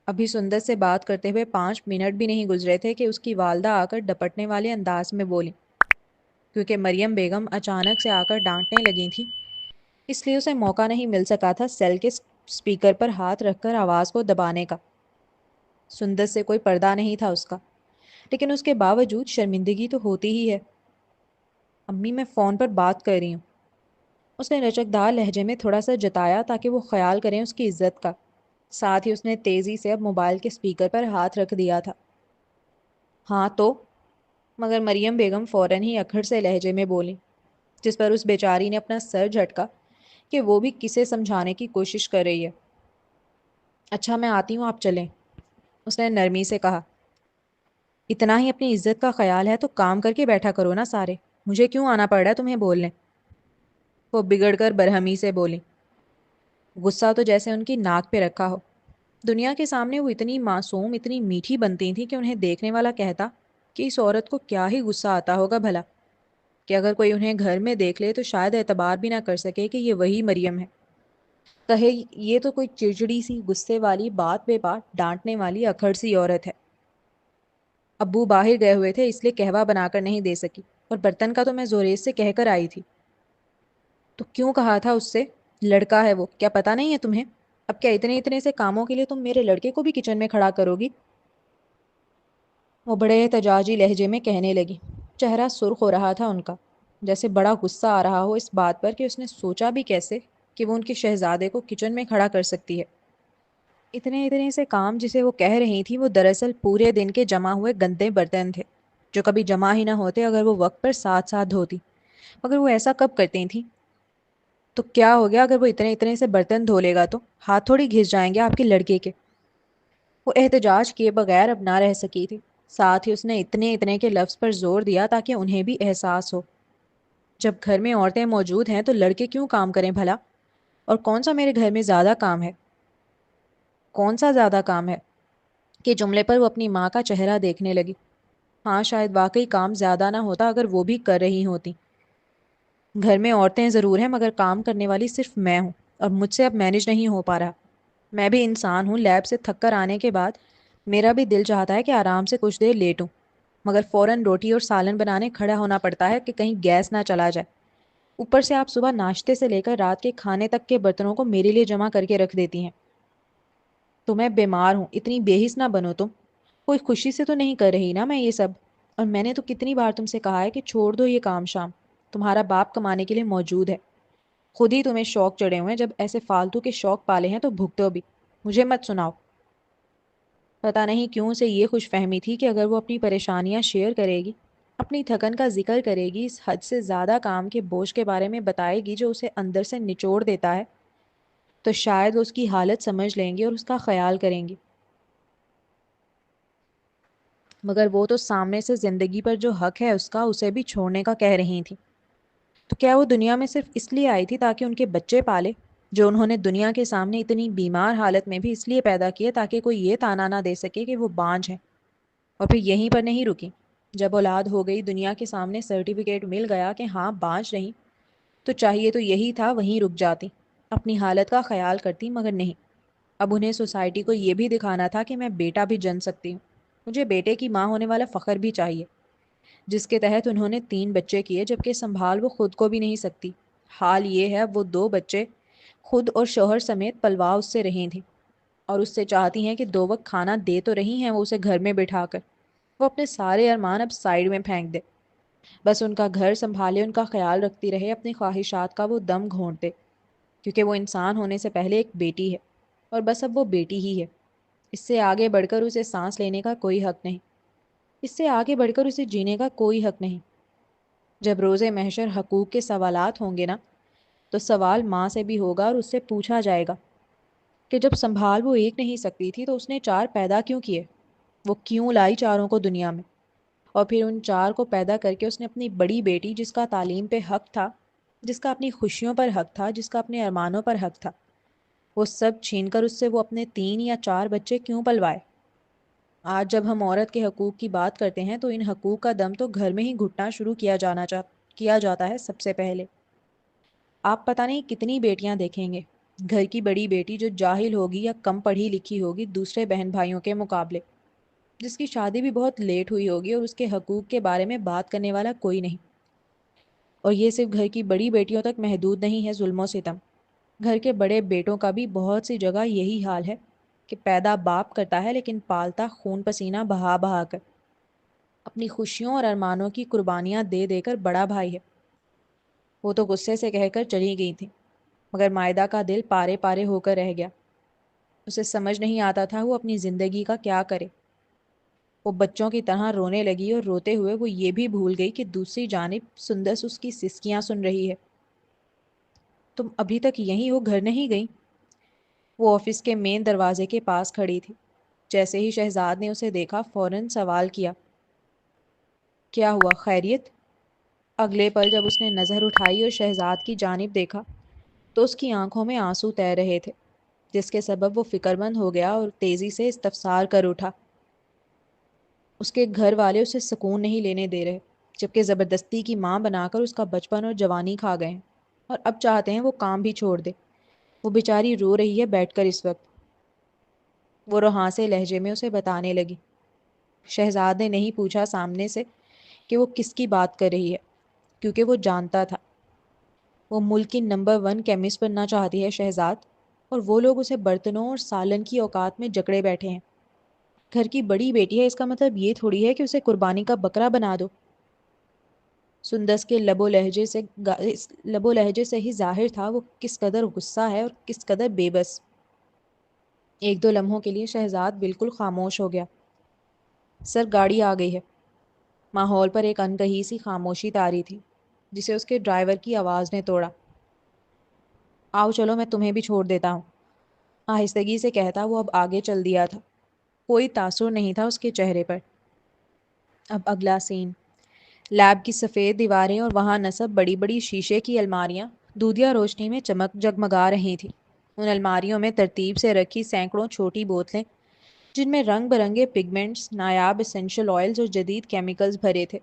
ابھی سندر سے بات کرتے ہوئے 5 منٹ بھی نہیں گزرے تھے کہ اس کی والدہ آ کر ڈپٹنے والے انداز میں بولی، کیونکہ مریم بیگم اچانک سے آ کر ڈانٹنے لگی تھی، اس لیے اسے موقع نہیں مل سکا تھا سیل کے اسپیکر پر ہاتھ رکھ کر آواز کو دبانے کا۔ سندر سے کوئی پردہ نہیں تھا اس کا، لیکن اس کے باوجود شرمندگی تو ہوتی ہی ہے۔ امی میں فون پر بات کر رہی ہوں، اس نے لچکدار لہجے میں تھوڑا سا جتایا تاکہ وہ خیال کریں اس کی عزت کا۔ ساتھ ہی اس نے تیزی سے اب موبائل کے اسپیکر پر ہاتھ رکھ دیا تھا۔ ہاں تو؟ مگر مریم بیگم فوراً ہی اکھڑ سے لہجے میں بولی، جس پر اس بیچاری نے اپنا سر جھٹکا کہ وہ بھی کسے سمجھانے کی کوشش کر رہی ہے۔ اچھا میں آتی ہوں، آپ چلیں، اس نے نرمی سے کہا۔ اتنا ہی اپنی عزت کا خیال ہے تو کام کر کے بیٹھا کرو نا سارے، مجھے کیوں آنا پڑ رہا ہے تمہیں بولنے؟ وہ بگڑ کر برہمی سے بولی، غصہ تو جیسے ان کی ناک پہ رکھا ہو۔ دنیا کے سامنے وہ اتنی معصوم، اتنی میٹھی بنتی تھی کہ انہیں دیکھنے والا کہتا کہ اس عورت کو کیا ہی غصہ آتا ہوگا بھلا، کہ اگر کوئی انہیں گھر میں دیکھ لے تو شاید اعتبار بھی نہ کر سکے کہ یہ وہی مریم ہے، کہے یہ تو کوئی چڑچڑی سی، غصے والی، بات بے بات ڈانٹنے والی اکھڑ سی عورت ہے۔ ابو باہر گئے ہوئے تھے اس لیے قہوہ بنا کر نہیں دے سکی، اور برتن کا تو میں زوریز سے کہہ کر آئی تھی۔ تو کیوں کہا تھا اس سے؟ لڑکا ہے وہ، کیا پتا نہیں ہے تمہیں؟ اب کیا اتنے اتنے سے کاموں کے لیے تم میرے لڑکے کو بھی کچن میں کھڑا کرو گی؟ وہ بڑے احتجاجی لہجے میں کہنے لگی۔ چہرہ سرخ ہو رہا تھا ان کا، جیسے بڑا غصہ آ رہا ہو اس بات پر کہ اس نے سوچا بھی کیسے کہ وہ ان کے شہزادے کو کچن میں کھڑا کر سکتی ہے۔ اتنے اتنے سے کام جسے وہ کہہ رہی تھی وہ دراصل پورے دن کے جمع ہوئے گندے برتن تھے، جو کبھی جمع ہی نہ ہوتے اگر وہ وقت پر ساتھ ساتھ دھوتی۔ مگر وہ ایسا کب کرتی تھیں؟ تو کیا ہو گیا اگر وہ اتنے اتنے سے برتن دھو لے گا تو ہاتھ تھوڑی گھس جائیں گے آپ کے لڑکے کے؟ وہ احتجاج کیے بغیر اب نہ رہ سکی تھی۔ ساتھ ہی اس نے اتنے اتنے کے لفظ پر زور دیا تاکہ انہیں بھی احساس ہو، جب گھر میں عورتیں موجود ہیں تو لڑکے کیوں کام کریں بھلا؟ اور کون سا میرے گھر میں زیادہ کام ہے؟ کون سا زیادہ کام ہے؟ کہ جملے پر وہ اپنی ماں کا چہرہ دیکھنے لگی۔ ہاں شاید واقعی کام زیادہ نہ ہوتا اگر وہ بھی کر رہی ہوتی۔ گھر میں عورتیں ضرور ہیں مگر کام کرنے والی صرف میں ہوں، اور مجھ سے اب مینج نہیں ہو پا رہا۔ میں بھی انسان ہوں، لیب سے تھک کر آنے کے بعد میرا بھی دل چاہتا ہے کہ آرام سے کچھ دیر لیٹوں، مگر فوراً روٹی اور سالن بنانے کھڑا ہونا پڑتا ہے کہ کہیں گیس نہ چلا جائے۔ اوپر سے آپ صبح ناشتے سے لے کر رات کے کھانے تک کے برتنوں کو میرے لیے جمع کر کے رکھ دیتی ہیں۔ تو میں بیمار ہوں، اتنی بے حس نہ بنو تم۔ کوئی خوشی سے تو نہیں کر رہی نا میں یہ سب، اور میں نے تو کتنی بار تم سے کہا ہے کہ چھوڑ دو یہ کام شام۔ تمہارا باپ کمانے کے لیے موجود ہے، خود ہی تمہیں شوق چڑھے ہوئے ہیں، جب ایسے فالتو کے شوق پالے ہیں تو بھگتو بھی۔ مجھے مت سناؤ۔ پتہ نہیں کیوں اسے یہ خوش فہمی تھی کہ اگر وہ اپنی پریشانیاں شیئر کرے گی، اپنی تھکن کا ذکر کرے گی، اس حد سے زیادہ کام کے بوجھ کے بارے میں بتائے گی جو اسے اندر سے نچوڑ دیتا ہے، تو شاید وہ اس کی حالت سمجھ لیں گے اور اس کا خیال کریں گے۔ مگر وہ تو سامنے سے زندگی پر جو حق ہے اس کا، اسے بھی چھوڑنے کا کہہ رہی تھی۔ تو کیا وہ دنیا میں صرف اس لیے آئی تھی تاکہ ان کے بچے پالے، جو انہوں نے دنیا کے سامنے اتنی بیمار حالت میں بھی اس لیے پیدا کیے تاکہ کوئی یہ تانا نہ دے سکے کہ وہ بانجھ ہیں؟ اور پھر یہیں پر نہیں رکی، جب اولاد ہو گئی، دنیا کے سامنے سرٹیفکیٹ مل گیا کہ ہاں بانجھ رہی، تو چاہیے تو یہی تھا وہیں رک جاتی، اپنی حالت کا خیال کرتی، مگر نہیں۔ اب انہیں سوسائٹی کو یہ بھی دکھانا تھا کہ میں بیٹا بھی جن سکتی ہوں، مجھے بیٹے کی ماں ہونے والا فخر بھی چاہیے، جس کے تحت انہوں نے 3 بچے کیے، جبکہ سنبھال وہ خود کو بھی نہیں سکتی۔ حال یہ ہے اب وہ 2 بچے خود اور شوہر سمیت پلوا اس سے رہی تھیں، اور اس سے چاہتی ہیں کہ 2 وقت کھانا دے تو رہی ہیں وہ اسے گھر میں بٹھا کر، وہ اپنے سارے ارمان اب سائیڈ میں پھینک دے، بس ان کا گھر سنبھالے، ان کا خیال رکھتی رہے، اپنی خواہشات کا وہ دم گھونٹ دے، کیونکہ وہ انسان ہونے سے پہلے ایک بیٹی ہے، اور بس اب وہ بیٹی ہی ہے۔ اس سے آگے بڑھ کر اسے سانس لینے کا کوئی حق نہیں، اس سے آگے بڑھ کر اسے جینے کا کوئی حق نہیں۔ جب روز محشر حقوق کے سوالات ہوں گے نا، تو سوال ماں سے بھی ہوگا، اور اس سے پوچھا جائے گا کہ جب سنبھال وہ ایک نہیں سکتی تھی تو اس نے 4 پیدا کیوں کیے، وہ کیوں لائی چاروں کو دنیا میں، اور پھر ان 4 کو پیدا کر کے اس نے اپنی بڑی بیٹی، جس کا تعلیم پہ حق تھا، جس کا اپنی خوشیوں پر حق تھا، جس کا اپنے ارمانوں پر حق تھا، وہ سب چھین کر اس سے وہ اپنے 3 یا 4 بچے کیوں پلوائے؟ آج جب ہم عورت کے حقوق کی بات کرتے ہیں تو ان حقوق کا دم تو گھر میں ہی گھٹنا شروع کیا جاتا ہے سب سے پہلے۔ آپ پتہ نہیں کتنی بیٹیاں دیکھیں گے، گھر کی بڑی بیٹی جو جاہل ہوگی یا کم پڑھی لکھی ہوگی دوسرے بہن بھائیوں کے مقابلے، جس کی شادی بھی بہت لیٹ ہوئی ہوگی، اور اس کے حقوق کے بارے میں بات کرنے والا کوئی نہیں۔ اور یہ صرف گھر کی بڑی بیٹیوں تک محدود نہیں ہے ظلم و ستم، گھر کے بڑے بیٹوں کا بھی بہت سی جگہ یہی حال ہے کہ پیدا باپ کرتا ہے لیکن پالتا خون پسینہ بہا بہا کر، اپنی خوشیوں اور ارمانوں کی قربانیاں دے دے کر بڑا بھائی ہے۔ وہ تو غصے سے کہہ کر چلی گئی تھی، مگر مائدہ کا دل پارے پارے ہو کر رہ گیا۔ اسے سمجھ نہیں آتا تھا وہ اپنی زندگی کا کیا کرے۔ وہ بچوں کی طرح رونے لگی، اور روتے ہوئے وہ یہ بھی بھول گئی کہ دوسری جانب سندس اس کی سسکیاں سن رہی ہے۔ تم ابھی تک یہیں ہو، گھر نہیں گئی؟ وہ آفس کے مین دروازے کے پاس کھڑی تھی۔ جیسے ہی شہزاد نے اسے دیکھا فوراً سوال کیا، کیا ہوا، خیریت؟ اگلے پل جب اس نے نظر اٹھائی اور شہزاد کی جانب دیکھا تو اس کی آنکھوں میں آنسو تیر رہے تھے، جس کے سبب وہ فکر مند ہو گیا اور تیزی سے استفسار کر اٹھا۔ اس کے گھر والے اسے سکون نہیں لینے دے رہے، جبکہ زبردستی کی ماں بنا کر اس کا بچپن اور جوانی کھا گئے ہیں، اور اب چاہتے ہیں وہ کام بھی چھوڑ دے۔ وہ بیچاری رو رہی ہے بیٹھ کر اس وقت۔ وہ روحانسے لہجے میں اسے بتانے لگی۔ شہزاد نے نہیں پوچھا سامنے سے کہ وہ کس کی بات کر رہی ہے، کیونکہ وہ جانتا تھا وہ ملک کی نمبر 1 کیمسٹ بننا چاہتی ہے شہزاد، اور وہ لوگ اسے برتنوں اور سالن کی اوقات میں جکڑے بیٹھے ہیں۔ گھر کی بڑی بیٹی ہے، اس کا مطلب یہ تھوڑی ہے کہ اسے قربانی کا بکرا بنا دو۔ سندس کے لب و لہجے سے ہی ظاہر تھا وہ کس قدر غصہ ہے اور کس قدر بے بس۔ 1-2 لمحوں کے لیے شہزاد بالکل خاموش ہو گیا۔ سر، گاڑی آ گئی ہے۔ ماحول پر ایک انکہی سی خاموشی طاری تھی، جسے اس کے ڈرائیور کی آواز نے توڑا۔ آؤ چلو، میں تمہیں بھی چھوڑ دیتا ہوں، آہستگی سے کہتا وہ اب آگے چل دیا تھا۔ کوئی تاثر نہیں تھا اس کے چہرے پر۔ اب اگلا سین، لیب کی سفید دیواریں اور وہاں نصب بڑی بڑی شیشے کی الماریاں دودھیا روشنی میں چمک جگمگا رہی تھیں۔ ان الماریوں میں ترتیب سے رکھی سینکڑوں چھوٹی بوتلیں، جن میں رنگ برنگے پگمنٹس، نایاب اسینشل آئلز اور جدید کیمیکلز بھرے تھے،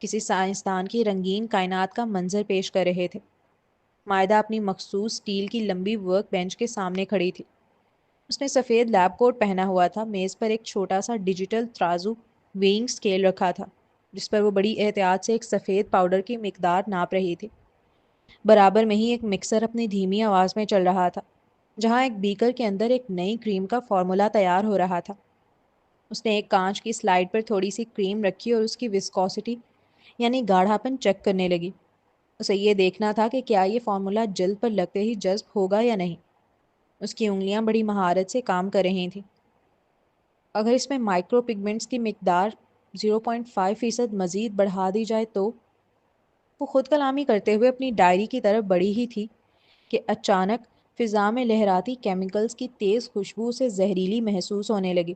کسی سائنسدان کی رنگین کائنات کا منظر پیش کر رہے تھے۔ مائدہ اپنی مخصوص اسٹیل کی لمبی ورک بینچ کے سامنے کھڑی تھی۔ اس نے سفید لیب کوٹ پہنا ہوا تھا۔ میز پر ایک چھوٹا سا ڈیجیٹل ترازو ویئنگ اسکیل رکھا تھا، جس پر وہ بڑی احتیاط سے ایک سفید پاؤڈر کی مقدار ناپ رہی تھی۔ برابر میں ہی ایک مکسر اپنی دھیمی آواز میں چل رہا تھا، جہاں ایک بیکر کے اندر ایک نئی کریم کا فارمولا تیار ہو رہا تھا۔ اس نے ایک کانچ کی سلائڈ پر تھوڑی سی کریم رکھی اور اس کی وسکوسٹی یعنی گاڑھا پن چیک کرنے لگی۔ اسے یہ دیکھنا تھا کہ کیا یہ فارمولا جلد پر لگتے ہی جذب ہوگا یا نہیں۔ اس کی انگلیاں بڑی مہارت سے کام کر رہی تھیں۔ اگر اس میں مائکرو پگمنٹس کی مقدار 0.5% مزید بڑھا دی جائے تو… وہ خود کلامی کرتے ہوئے اپنی ڈائری کی طرف بڑھی ہی تھی کہ اچانک فضا میں لہراتی کیمیکلز کی تیز خوشبو سے زہریلی محسوس ہونے لگی۔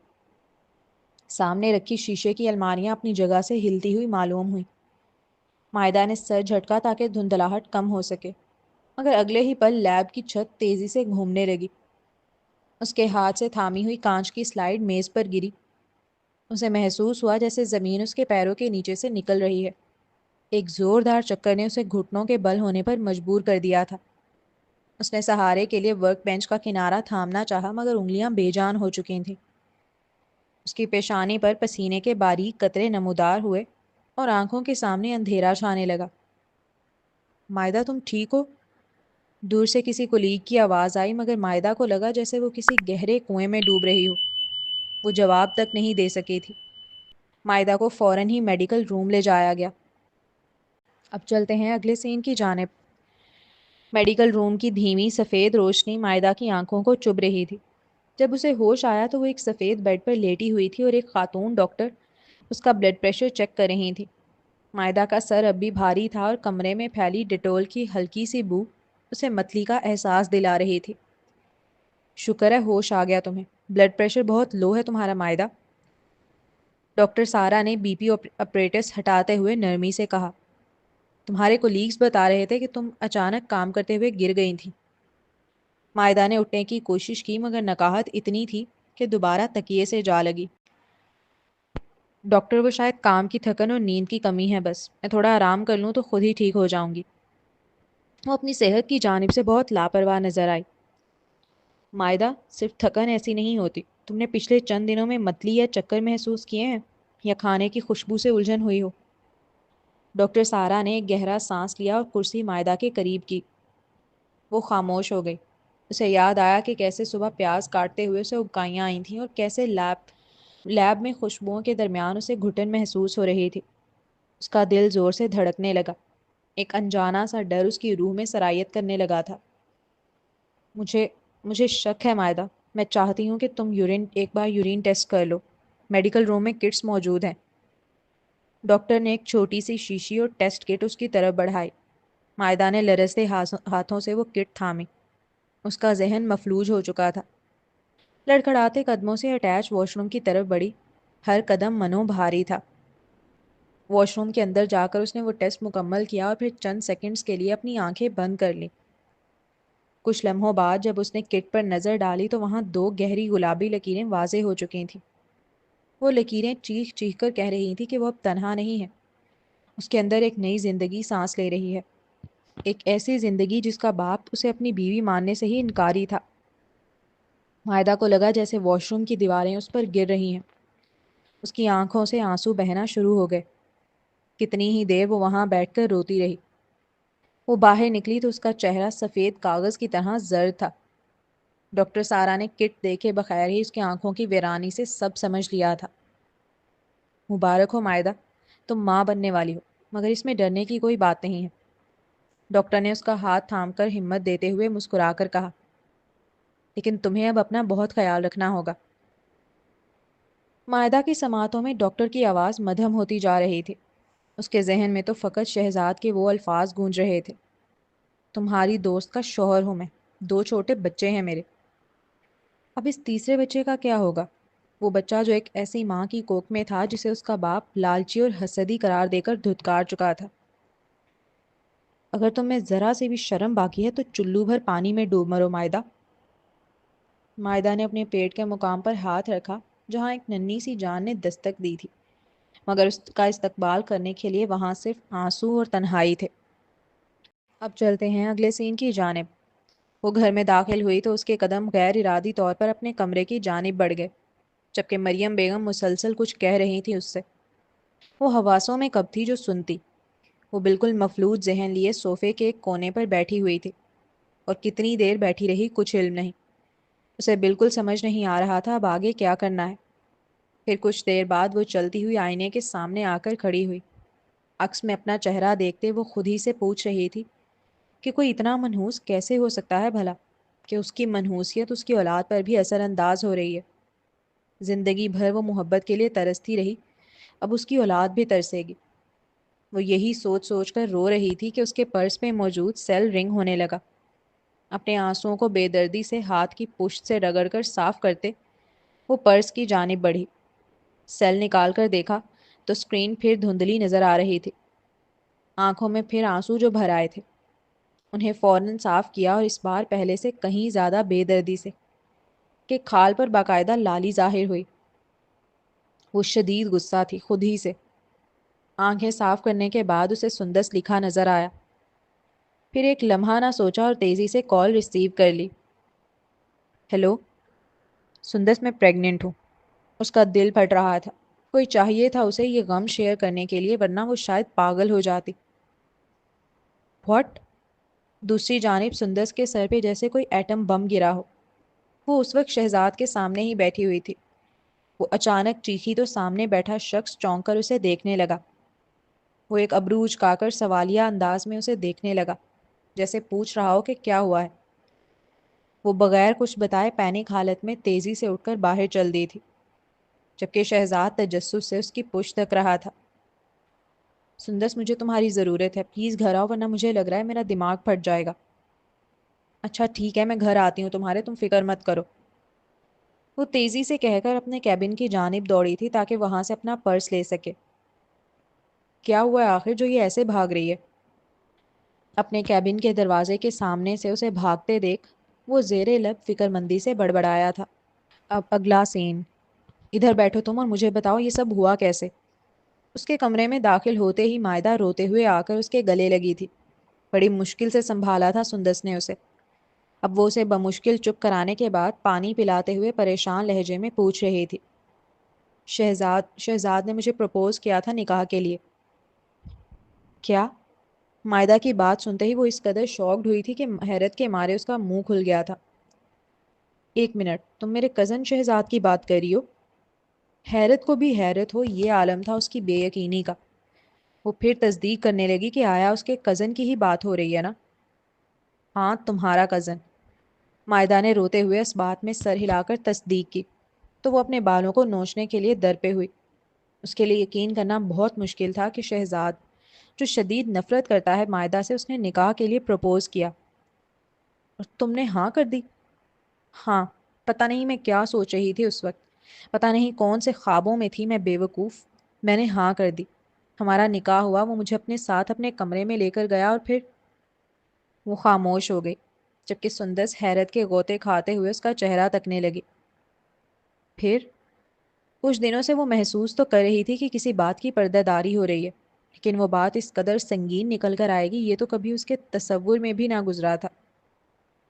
سامنے رکھی شیشے کی الماریاں اپنی جگہ سے ہلتی ہوئی معلوم ہوئیں۔ مائدہ نے سر جھٹکا تاکہ دھندلاہٹ کم ہو سکے، مگر اگلے ہی پل لیب کی چھت تیزی سے گھومنے لگی۔ اس کے ہاتھ سے تھامی ہوئی کانچ کی سلائیڈ میز پر گری۔ اسے محسوس ہوا جیسے زمین اس کے پیروں کے نیچے سے نکل رہی ہے۔ ایک زوردار چکر نے اسے گھٹنوں کے بل ہونے پر مجبور کر دیا تھا۔ اس نے سہارے کے لیے ورک بینچ کا کنارہ تھامنا چاہا، مگر انگلیاں بے جان ہو چکی تھیں۔ اس کی پیشانی پر پسینے کے باریک قطرے نمودار ہوئے اور آنکھوں کے سامنے اندھیرا چھانے لگا۔ مائدہ تم ٹھیک ہو؟ دور سے کسی کولیگ کی آواز آئی، مگر مائدہ کو لگا جیسے وہ کسی گہرے کنویں میں ڈوب رہی ہو۔ وہ جواب تک نہیں دے سکی تھی۔ مائدہ کو فوراً ہی میڈیکل روم لے جایا گیا۔ اب چلتے ہیں اگلے سین کی جانب۔ میڈیکل روم کی دھیمی سفید روشنی مائدہ کی آنکھوں کو چبھ رہی تھی۔ جب اسے ہوش آیا تو وہ ایک سفید بیڈ پر لیٹی ہوئی تھی اور ایک خاتون ڈاکٹر اس کا بلڈ پریشر چیک کر رہی تھی۔ مائدہ کا سر اب بھی بھاری تھا اور کمرے میں پھیلی ڈیٹول کی ہلکی سی بو اسے متلی کا احساس دلا رہی تھی۔ شکر ہے ہوش آ گیا تمہیں۔ بلڈ پریشر بہت لو ہے تمہارا مائدہ، ڈاکٹر سارا نے بی پی اپریٹس ہٹاتے ہوئے نرمی سے کہا۔ تمہارے کولیگز بتا رہے تھے کہ تم اچانک کام کرتے ہوئے گر گئی تھی۔ مائدہ نے اٹھنے کی کوشش کی، مگر نکاہت اتنی تھی کہ دوبارہ تکیے سے جا لگی۔ ڈاکٹر، وہ شاید کام کی تھکن اور نیند کی کمی ہے، بس میں تھوڑا آرام کر لوں تو خود ہی ٹھیک ہو جاؤں گی۔ وہ اپنی صحت کی جانب سے بہت لاپرواہ نظر آئی۔ مائدہ، صرف تھکن ایسی نہیں ہوتی۔ تم نے پچھلے چند دنوں میں متلی یا چکر محسوس کیے ہیں، یا کھانے کی خوشبو سے الجھن ہوئی ہو؟ ڈاکٹر سارا نے ایک گہرا سانس لیا اور کرسی مائدہ کے قریب کی۔ وہ خاموش ہو گئی۔ اسے یاد آیا کہ کیسے صبح پیاز کاٹتے ہوئے اسے ابکائیاں آئی تھیں اور کیسے لیب میں خوشبوؤں کے درمیان اسے گھٹن محسوس ہو رہی تھی۔ اس کا دل زور سے دھڑکنے لگا۔ ایک انجانا سا ڈر اس کی روح میں سرایت کرنے لگا تھا۔ مجھے شک ہے مائدہ، میں چاہتی ہوں کہ تم ایک بار یورین ٹیسٹ کر لو۔ میڈیکل روم میں کٹس موجود ہیں۔ ڈاکٹر نے ایک چھوٹی سی شیشی اور ٹیسٹ کٹ اس کی طرف بڑھائی۔ مائدہ نے لرزتے ہاتھوں سے وہ کٹ تھامی۔ اس کا ذہن مفلوج ہو چکا تھا۔ لڑکھڑاتے قدموں سے اٹیچ واش روم کی طرف بڑھی۔ ہر قدم منو بھاری تھا۔ واش روم کے اندر جا کر اس نے وہ ٹیسٹ مکمل کیا اور پھر چند سیکنڈز کے لیے اپنی آنکھیں بند کر لیں۔ کچھ لمحوں بعد جب اس نے کٹ پر نظر ڈالی تو وہاں دو گہری گلابی لکیریں واضح ہو چکی تھیں۔ وہ لکیریں چیخ چیخ کر کہہ رہی تھیں کہ وہ اب تنہا نہیں ہے۔ اس کے اندر ایک نئی زندگی سانس لے رہی ہے، ایک ایسی زندگی جس کا باپ اسے اپنی بیوی ماننے سے ہی انکاری تھا۔ مائدہ کو لگا جیسے واش روم کی دیواریں اس پر گر رہی ہیں۔ اس کی آنکھوں سے آنسو بہنا شروع ہو گئے۔ کتنی ہی دیر وہ وہاں بیٹھ کر روتی رہی۔ وہ باہر نکلی تو اس کا چہرہ سفید کاغذ کی طرح زرد تھا۔ ڈاکٹر سارا نے کٹ دیکھے بغیر ہی اس کی آنکھوں کی ویرانی سے سب سمجھ لیا تھا۔ مبارک ہو مائدہ، تم ماں بننے والی ہو، مگر اس میں ڈرنے کی کوئی بات نہیں ہے۔ ڈاکٹر نے اس کا ہاتھ تھام کر ہمت دیتے ہوئے مسکرا کر کہا، لیکن تمہیں اب اپنا بہت خیال رکھنا ہوگا۔ مائدہ کی سماعتوں میں ڈاکٹر کی آواز مدھم ہوتی جا رہی تھی۔ اس کے ذہن میں تو فقط شہزاد کے وہ الفاظ گونج رہے تھے، تمہاری دوست کا شوہر ہوں میں، 2 چھوٹے بچے ہیں میرے۔ اب اس تیسرے بچے کا کیا ہوگا؟ وہ بچہ جو ایک ایسی ماں کی کوکھ میں تھا جسے اس کا باپ لالچی اور حسدی قرار دے کر دھتکار چکا تھا۔ اگر تم میں ذرا سے بھی شرم باقی ہے تو چلو بھر پانی میں ڈوب مرو مائدہ۔ مائدہ نے اپنے پیٹ کے مقام پر ہاتھ رکھا جہاں ایک ننھی سی جان نے دستک دی تھی، مگر اس کا استقبال کرنے کے لیے وہاں صرف آنسو اور تنہائی تھے۔ اب چلتے ہیں اگلے سین کی جانب۔ وہ گھر میں داخل ہوئی تو اس کے قدم غیر ارادی طور پر اپنے کمرے کی جانب بڑھ گئے، جبکہ مریم بیگم مسلسل کچھ کہہ رہی تھی اس سے۔ وہ حواسوں میں کب تھی جو سنتی؟ وہ بالکل مفلوج ذہن لیے صوفے کے ایک کونے پر بیٹھی ہوئی تھی، اور کتنی دیر بیٹھی رہی کچھ علم نہیں۔ اسے بالکل سمجھ نہیں آ رہا تھا اب آگے کیا کرنا ہے۔ پھر کچھ دیر بعد وہ چلتی ہوئی آئینے کے سامنے آ کر کھڑی ہوئی۔ عکس میں اپنا چہرہ دیکھتے وہ خود ہی سے پوچھ رہی تھی کہ کوئی اتنا منحوس کیسے ہو سکتا ہے بھلا، کہ اس کی منحوسیت اس کی اولاد پر بھی اثر انداز ہو رہی ہے۔ زندگی بھر وہ محبت کے لیے ترستی رہی، اب اس کی اولاد بھی ترسے گی۔ وہ یہی سوچ سوچ کر رو رہی تھی کہ اس کے پرس میں موجود سیل رنگ ہونے لگا۔ اپنے آنسوؤں کو بے دردی سے ہاتھ کی پشت سے رگڑ کر صاف کرتے وہ پرس کی جانب بڑھی۔ سیل نکال کر دیکھا تو اسکرین پھر دھندلی نظر آ رہی تھی۔ آنکھوں میں پھر آنسو جو بھر آئے تھے، انہیں فوراً صاف کیا، اور اس بار پہلے سے کہیں زیادہ بے دردی سے، کہ کھال پر باقاعدہ لالی ظاہر ہوئی۔ وہ شدید غصہ تھی خود ہی سے۔ آنکھیں صاف کرنے کے بعد اسے سندس لکھا نظر آیا۔ پھر ایک لمحہ نہ سوچا اور تیزی سے کال ریسیو کر لی۔ ہیلو سندس، میں پریگننٹ ہوں۔ اس کا دل پھٹ رہا تھا۔ کوئی چاہیے تھا اسے یہ غم شیئر کرنے کے لیے، ورنہ وہ شاید پاگل ہو جاتی۔ واٹ؟ دوسری جانب سندس کے سر پہ جیسے کوئی ایٹم بم گرا ہو۔ وہ اس وقت شہزاد کے سامنے ہی بیٹھی ہوئی تھی۔ وہ اچانک چیخی تو سامنے بیٹھا شخص چونک کر اسے دیکھنے لگا۔ وہ ایک ابرو اچکا کر سوالیہ انداز میں اسے دیکھنے لگا، جیسے پوچھ رہا ہو کہ کیا ہوا ہے۔ وہ بغیر کچھ بتائے پینک حالت میں تیزی سے اٹھ کر باہر چل دی تھی، جبکہ شہزاد تجسس سے اس کی پشت تک رہا تھا۔ سندس، مجھے تمہاری ضرورت ہے، پلیز گھر آؤ، ورنہ مجھے لگ رہا ہے میرا دماغ پھٹ جائے گا۔ اچھا ٹھیک ہے، میں گھر آتی ہوں تمہارے، تم فکر مت کرو۔ وہ تیزی سے کہہ کر اپنے کیبن کی جانب دوڑی تھی تاکہ وہاں سے اپنا پرس لے سکے۔ کیا ہوا ہے آخر جو یہ ایسے بھاگ رہی ہے؟ اپنے کیبن کے دروازے کے سامنے سے اسے بھاگتے دیکھ وہ زیر لب فکر مندی سے بڑبڑایا تھا۔ اب اگلا سین، ادھر بیٹھو تم اور مجھے بتاؤ یہ سب ہوا کیسے؟ اس کے کمرے میں داخل ہوتے ہی مائدہ روتے ہوئے آ کر اس کے گلے لگی تھی۔ بڑی مشکل سے سنبھالا تھا سندس نے اسے۔ اب وہ اسے بمشکل چپ کرانے کے بعد پانی پلاتے ہوئے پریشان لہجے میں پوچھ رہی تھی، شہزاد نے مجھے پرپوز کیا تھا نکاح کے لیے۔ کیا؟ مائدہ کی بات سنتے ہی وہ اس قدر شاکڈ ہوئی تھی کہ حیرت کے مارے اس کا منہ کھل گیا تھا۔ ایک منٹ، تم میرے کزن شہزاد کی بات کر رہی ہو؟ حیرت کو بھی حیرت ہو یہ عالم تھا اس کی بے یقینی کا۔ وہ پھر تصدیق کرنے لگی کہ آیا اس کے کزن کی ہی بات ہو رہی ہے نا؟ ہاں، تمہارا کزن۔ مائدہ نے روتے ہوئے اس بات میں سر ہلا کر تصدیق کی، تو وہ اپنے بالوں کو نوچنے کے لیے در پہ ہوئی۔ اس کے لیے یقین کرنا بہت مشکل تھا کہ شہزاد، جو شدید نفرت کرتا ہے مائدہ سے، اس نے نکاح کے لیے پرپوز کیا۔ اور تم نے ہاں کر دی؟ ہاں، پتہ نہیں میں کیا سوچ رہی تھی اس وقت، پتہ نہیں کون سے خوابوں میں تھی میں، بے وقوف۔ میں نے ہاں کر دی۔ ہمارا نکاح ہوا، وہ مجھے اپنے ساتھ اپنے کمرے میں لے کر گیا، اور پھر وہ خاموش ہو گئی، جبکہ سندس حیرت کے غوطے کھاتے ہوئے اس کا چہرہ تکنے لگی۔ پھر کچھ دنوں سے وہ محسوس تو کر رہی تھی کہ کسی بات کی پردہ داری ہو رہی ہے، لیکن وہ بات اس قدر سنگین نکل کر آئے گی یہ تو کبھی اس کے تصور میں بھی نہ گزرا تھا۔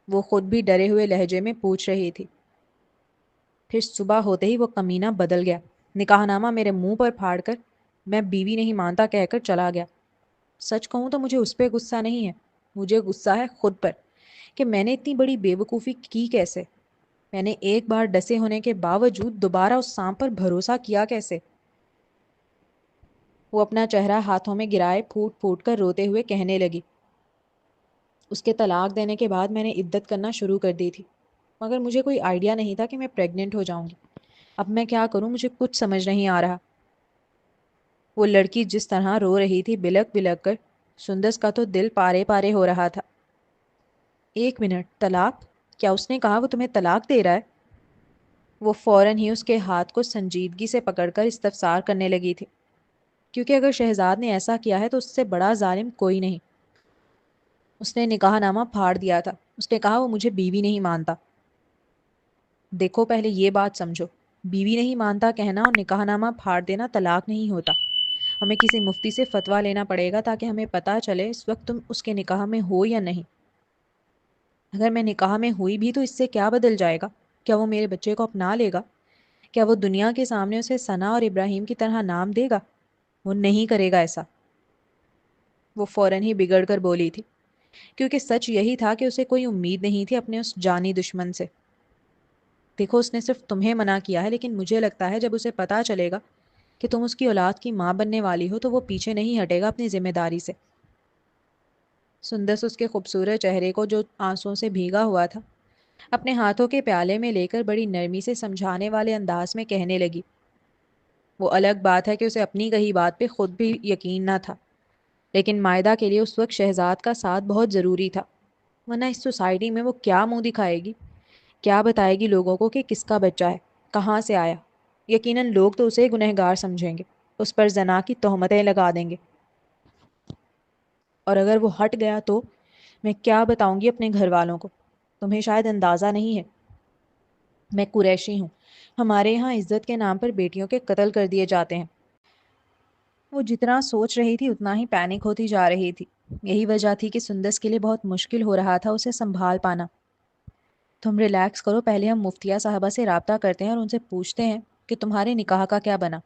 وہ خود بھی ڈرے ہوئے لہجے میں پوچھ رہی تھی۔ پھر صبح ہوتے ہی وہ کمینہ بدل گیا، نکاح نامہ میرے منہ پر پھاڑ کر میں بیوی نہیں مانتا کہہ کر چلا گیا۔ سچ کہوں تو مجھے اس پہ غصہ نہیں ہے، مجھے غصہ ہے خود پر، کہ میں نے اتنی بڑی بے وقوفی کی کیسے؟ میں نے ایک بار ڈسے ہونے کے باوجود دوبارہ اس سانپ پر بھروسہ کیا کیسے؟ وہ اپنا چہرہ ہاتھوں میں گرائے پھوٹ پھوٹ کر روتے ہوئے کہنے لگی، اس کے طلاق دینے کے بعد میں نے عدت کرنا شروع کر دی تھی، مگر مجھے کوئی آئیڈیا نہیں تھا کہ میں پریگننٹ ہو جاؤں گی۔ اب میں کیا کروں، مجھے کچھ سمجھ نہیں آ رہا۔ وہ لڑکی جس طرح رو رہی تھی بلک بلک کر، سندس کا تو دل پارے پارے ہو رہا تھا۔ ایک منٹ، طلاق؟ کیا اس نے کہا وہ تمہیں طلاق دے رہا ہے؟ وہ فوراً ہی اس کے ہاتھ کو سنجیدگی سے پکڑ کر استفسار کرنے لگی تھی، کیونکہ اگر شہزاد نے ایسا کیا ہے تو اس سے بڑا ظالم کوئی نہیں۔ اس نے نکاح نامہ پھاڑ دیا تھا، اس نے کہا وہ مجھے بیوی نہیں مانتا۔ دیکھو پہلے یہ بات سمجھو، بیوی نہیں مانتا کہنا اور نکاح نامہ پھاڑ دینا طلاق نہیں ہوتا۔ ہمیں کسی مفتی سے فتویٰ لینا پڑے گا تاکہ ہمیں پتہ چلے اس وقت تم اس کے نکاح میں ہو یا نہیں۔ اگر میں نکاح میں ہوئی بھی تو اس سے کیا بدل جائے گا؟ کیا وہ میرے بچے کو اپنا لے گا؟ کیا وہ دنیا کے سامنے اسے ثنا اور ابراہیم کی طرح نام دے گا؟ وہ نہیں کرے گا ایسا۔ وہ فوراً ہی بگڑ کر بولی تھی، کیونکہ سچ یہی تھا کہ اسے کوئی امید نہیں تھی اپنے اس جانی دشمن سے۔ دیکھو اس نے صرف تمہیں منع کیا ہے، لیکن مجھے لگتا ہے جب اسے پتہ چلے گا کہ تم اس کی اولاد کی ماں بننے والی ہو تو وہ پیچھے نہیں ہٹے گا اپنی ذمہ داری سے۔ سندس اس کے خوبصورت چہرے کو جو آنسوؤں سے بھیگا ہوا تھا اپنے ہاتھوں کے پیالے میں لے کر بڑی نرمی سے سمجھانے والے انداز میں کہنے لگی۔ وہ الگ بات ہے کہ اسے اپنی کہی بات پہ خود بھی یقین نہ تھا، لیکن مائدہ کے لیے اس وقت شہزاد کا ساتھ بہت ضروری تھا، ورنہ اس سوسائٹی میں وہ کیا منہ دکھائے گی، کیا بتائے گی لوگوں کو کہ کس کا بچہ ہے، کہاں سے آیا؟ یقیناً لوگ تو اسے گنہگار سمجھیں گے، اس پر زنا کی تہمتیں لگا دیں گے، اور اگر وہ ہٹ گیا تو میں کیا بتاؤں گی اپنے گھر والوں کو؟ تمہیں شاید اندازہ نہیں ہے، میں قریشی ہوں، ہمارے یہاں عزت کے نام پر بیٹیوں کے قتل کر دیے جاتے ہیں۔ وہ جتنا سوچ رہی تھی اتنا ہی پینک ہوتی جا رہی تھی۔ یہی وجہ تھی کہ سندس کے لیے بہت مشکل ہو رہا تھا اسے سنبھال پانا۔ تم ریلیکس کرو، پہلے ہم مفتیہ صاحبہ سے رابطہ کرتے ہیں اور ان سے پوچھتے ہیں کہ تمہارے نکاح کا کیا بنا،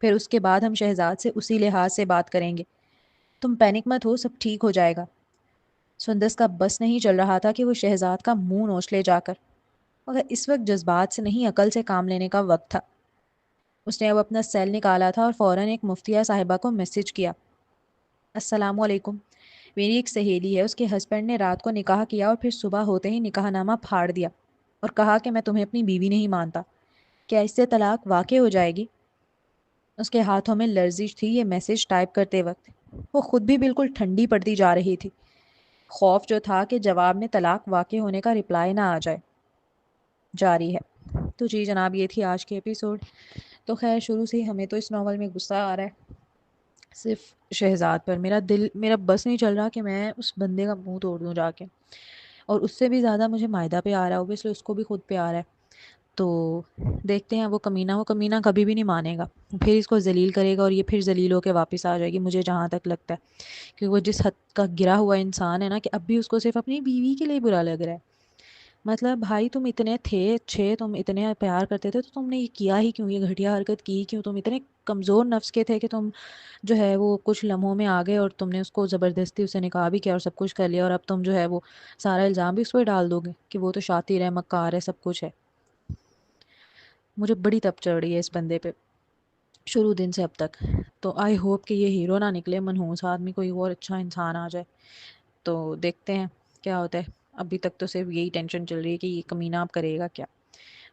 پھر اس کے بعد ہم شہزاد سے اسی لحاظ سے بات کریں گے۔ تم پینک مت ہو، سب ٹھیک ہو جائے گا۔ سندس کا بس نہیں چل رہا تھا کہ وہ شہزاد کا منہ نوچ لے جا کر، مگر اس وقت جذبات سے نہیں عقل سے کام لینے کا وقت تھا۔ اس نے اب اپنا سیل نکالا تھا اور فوراً ایک مفتیہ صاحبہ کو میسج کیا۔ السلام علیکم، میری ایک سہیلی ہے، اس کے ہسبینڈ نے رات کو نکاح کیا اور پھر صبح ہوتے ہی نکاح نامہ پھاڑ دیا اور کہا کہ میں تمہیں اپنی بیوی نہیں مانتا، کیا اس سے طلاق واقع ہو جائے گی؟ اس کے ہاتھوں میں لرزش تھی یہ میسج ٹائپ کرتے وقت، وہ خود بھی بالکل ٹھنڈی پڑتی جا رہی تھی۔ خوف جو تھا کہ جواب میں طلاق واقع ہونے کا رپلائی نہ آ جائے۔ جاری ہے۔ تو جی جناب، یہ تھی آج کی ایپیسوڈ۔ تو خیر، شروع سے ہی ہمیں تو اس ناول میں غصہ آ رہا ہے صرف شہزاد پر۔ میرا بس نہیں چل رہا کہ میں اس بندے کا منہ توڑ دوں جا کے، اور اس سے بھی زیادہ مجھے مائدہ پہ آ رہا ہے، اوبیسلی اس کو بھی خود پہ آ رہا ہے۔ تو دیکھتے ہیں، وہ کمینہ کبھی بھی نہیں مانے گا، پھر اس کو ذلیل کرے گا اور یہ پھر ذلیل ہو کے واپس آ جائے گی، مجھے جہاں تک لگتا ہے، کہ وہ جس حد کا گرا ہوا انسان ہے نا، کہ اب بھی اس کو صرف اپنی بیوی کے لیے برا لگ رہا ہے۔ مطلب بھائی، تم اتنے تھے اچھے، تم اتنے پیار کرتے تھے، تو تم نے یہ کیا ہی کیوں؟ یہ گھٹیا حرکت کی کیوں؟ تم اتنے کمزور نفس کے تھے کہ تم جو ہے وہ کچھ لمحوں میں آ گئے اور تم نے اس کو زبردستی اسے نکاح بھی کیا اور سب کچھ کر لیا، اور اب تم جو ہے وہ سارا الزام بھی اس پہ ڈال دو گے کہ وہ تو شاطر ہے، مکار ہے، سب کچھ ہے۔ مجھے بڑی تپ چڑھ رہی ہے اس بندے پہ شروع دن سے اب تک۔ تو آئی ہوپ کہ یہ ہیرو نہ نکلے، منحوس آدمی، کوئی اور اچھا انسان آ جائے۔ تو دیکھتے ہیں کیا ہوتا ہے۔ ابھی تک تو صرف یہی ٹینشن چل رہی ہے کہ یہ کمینہ اب کرے گا کیا۔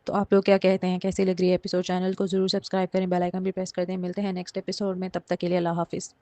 تو آپ لوگ کیا کہتے ہیں، کیسی لگ رہی ہے ایپیسوڈ؟ چینل کو ضرور سبسکرائب کریں، بیل آئیکن بھی پریس کر دیں۔ ملتے ہیں نیکسٹ ایپیسوڈ میں، تب تک کے لیے اللہ حافظ۔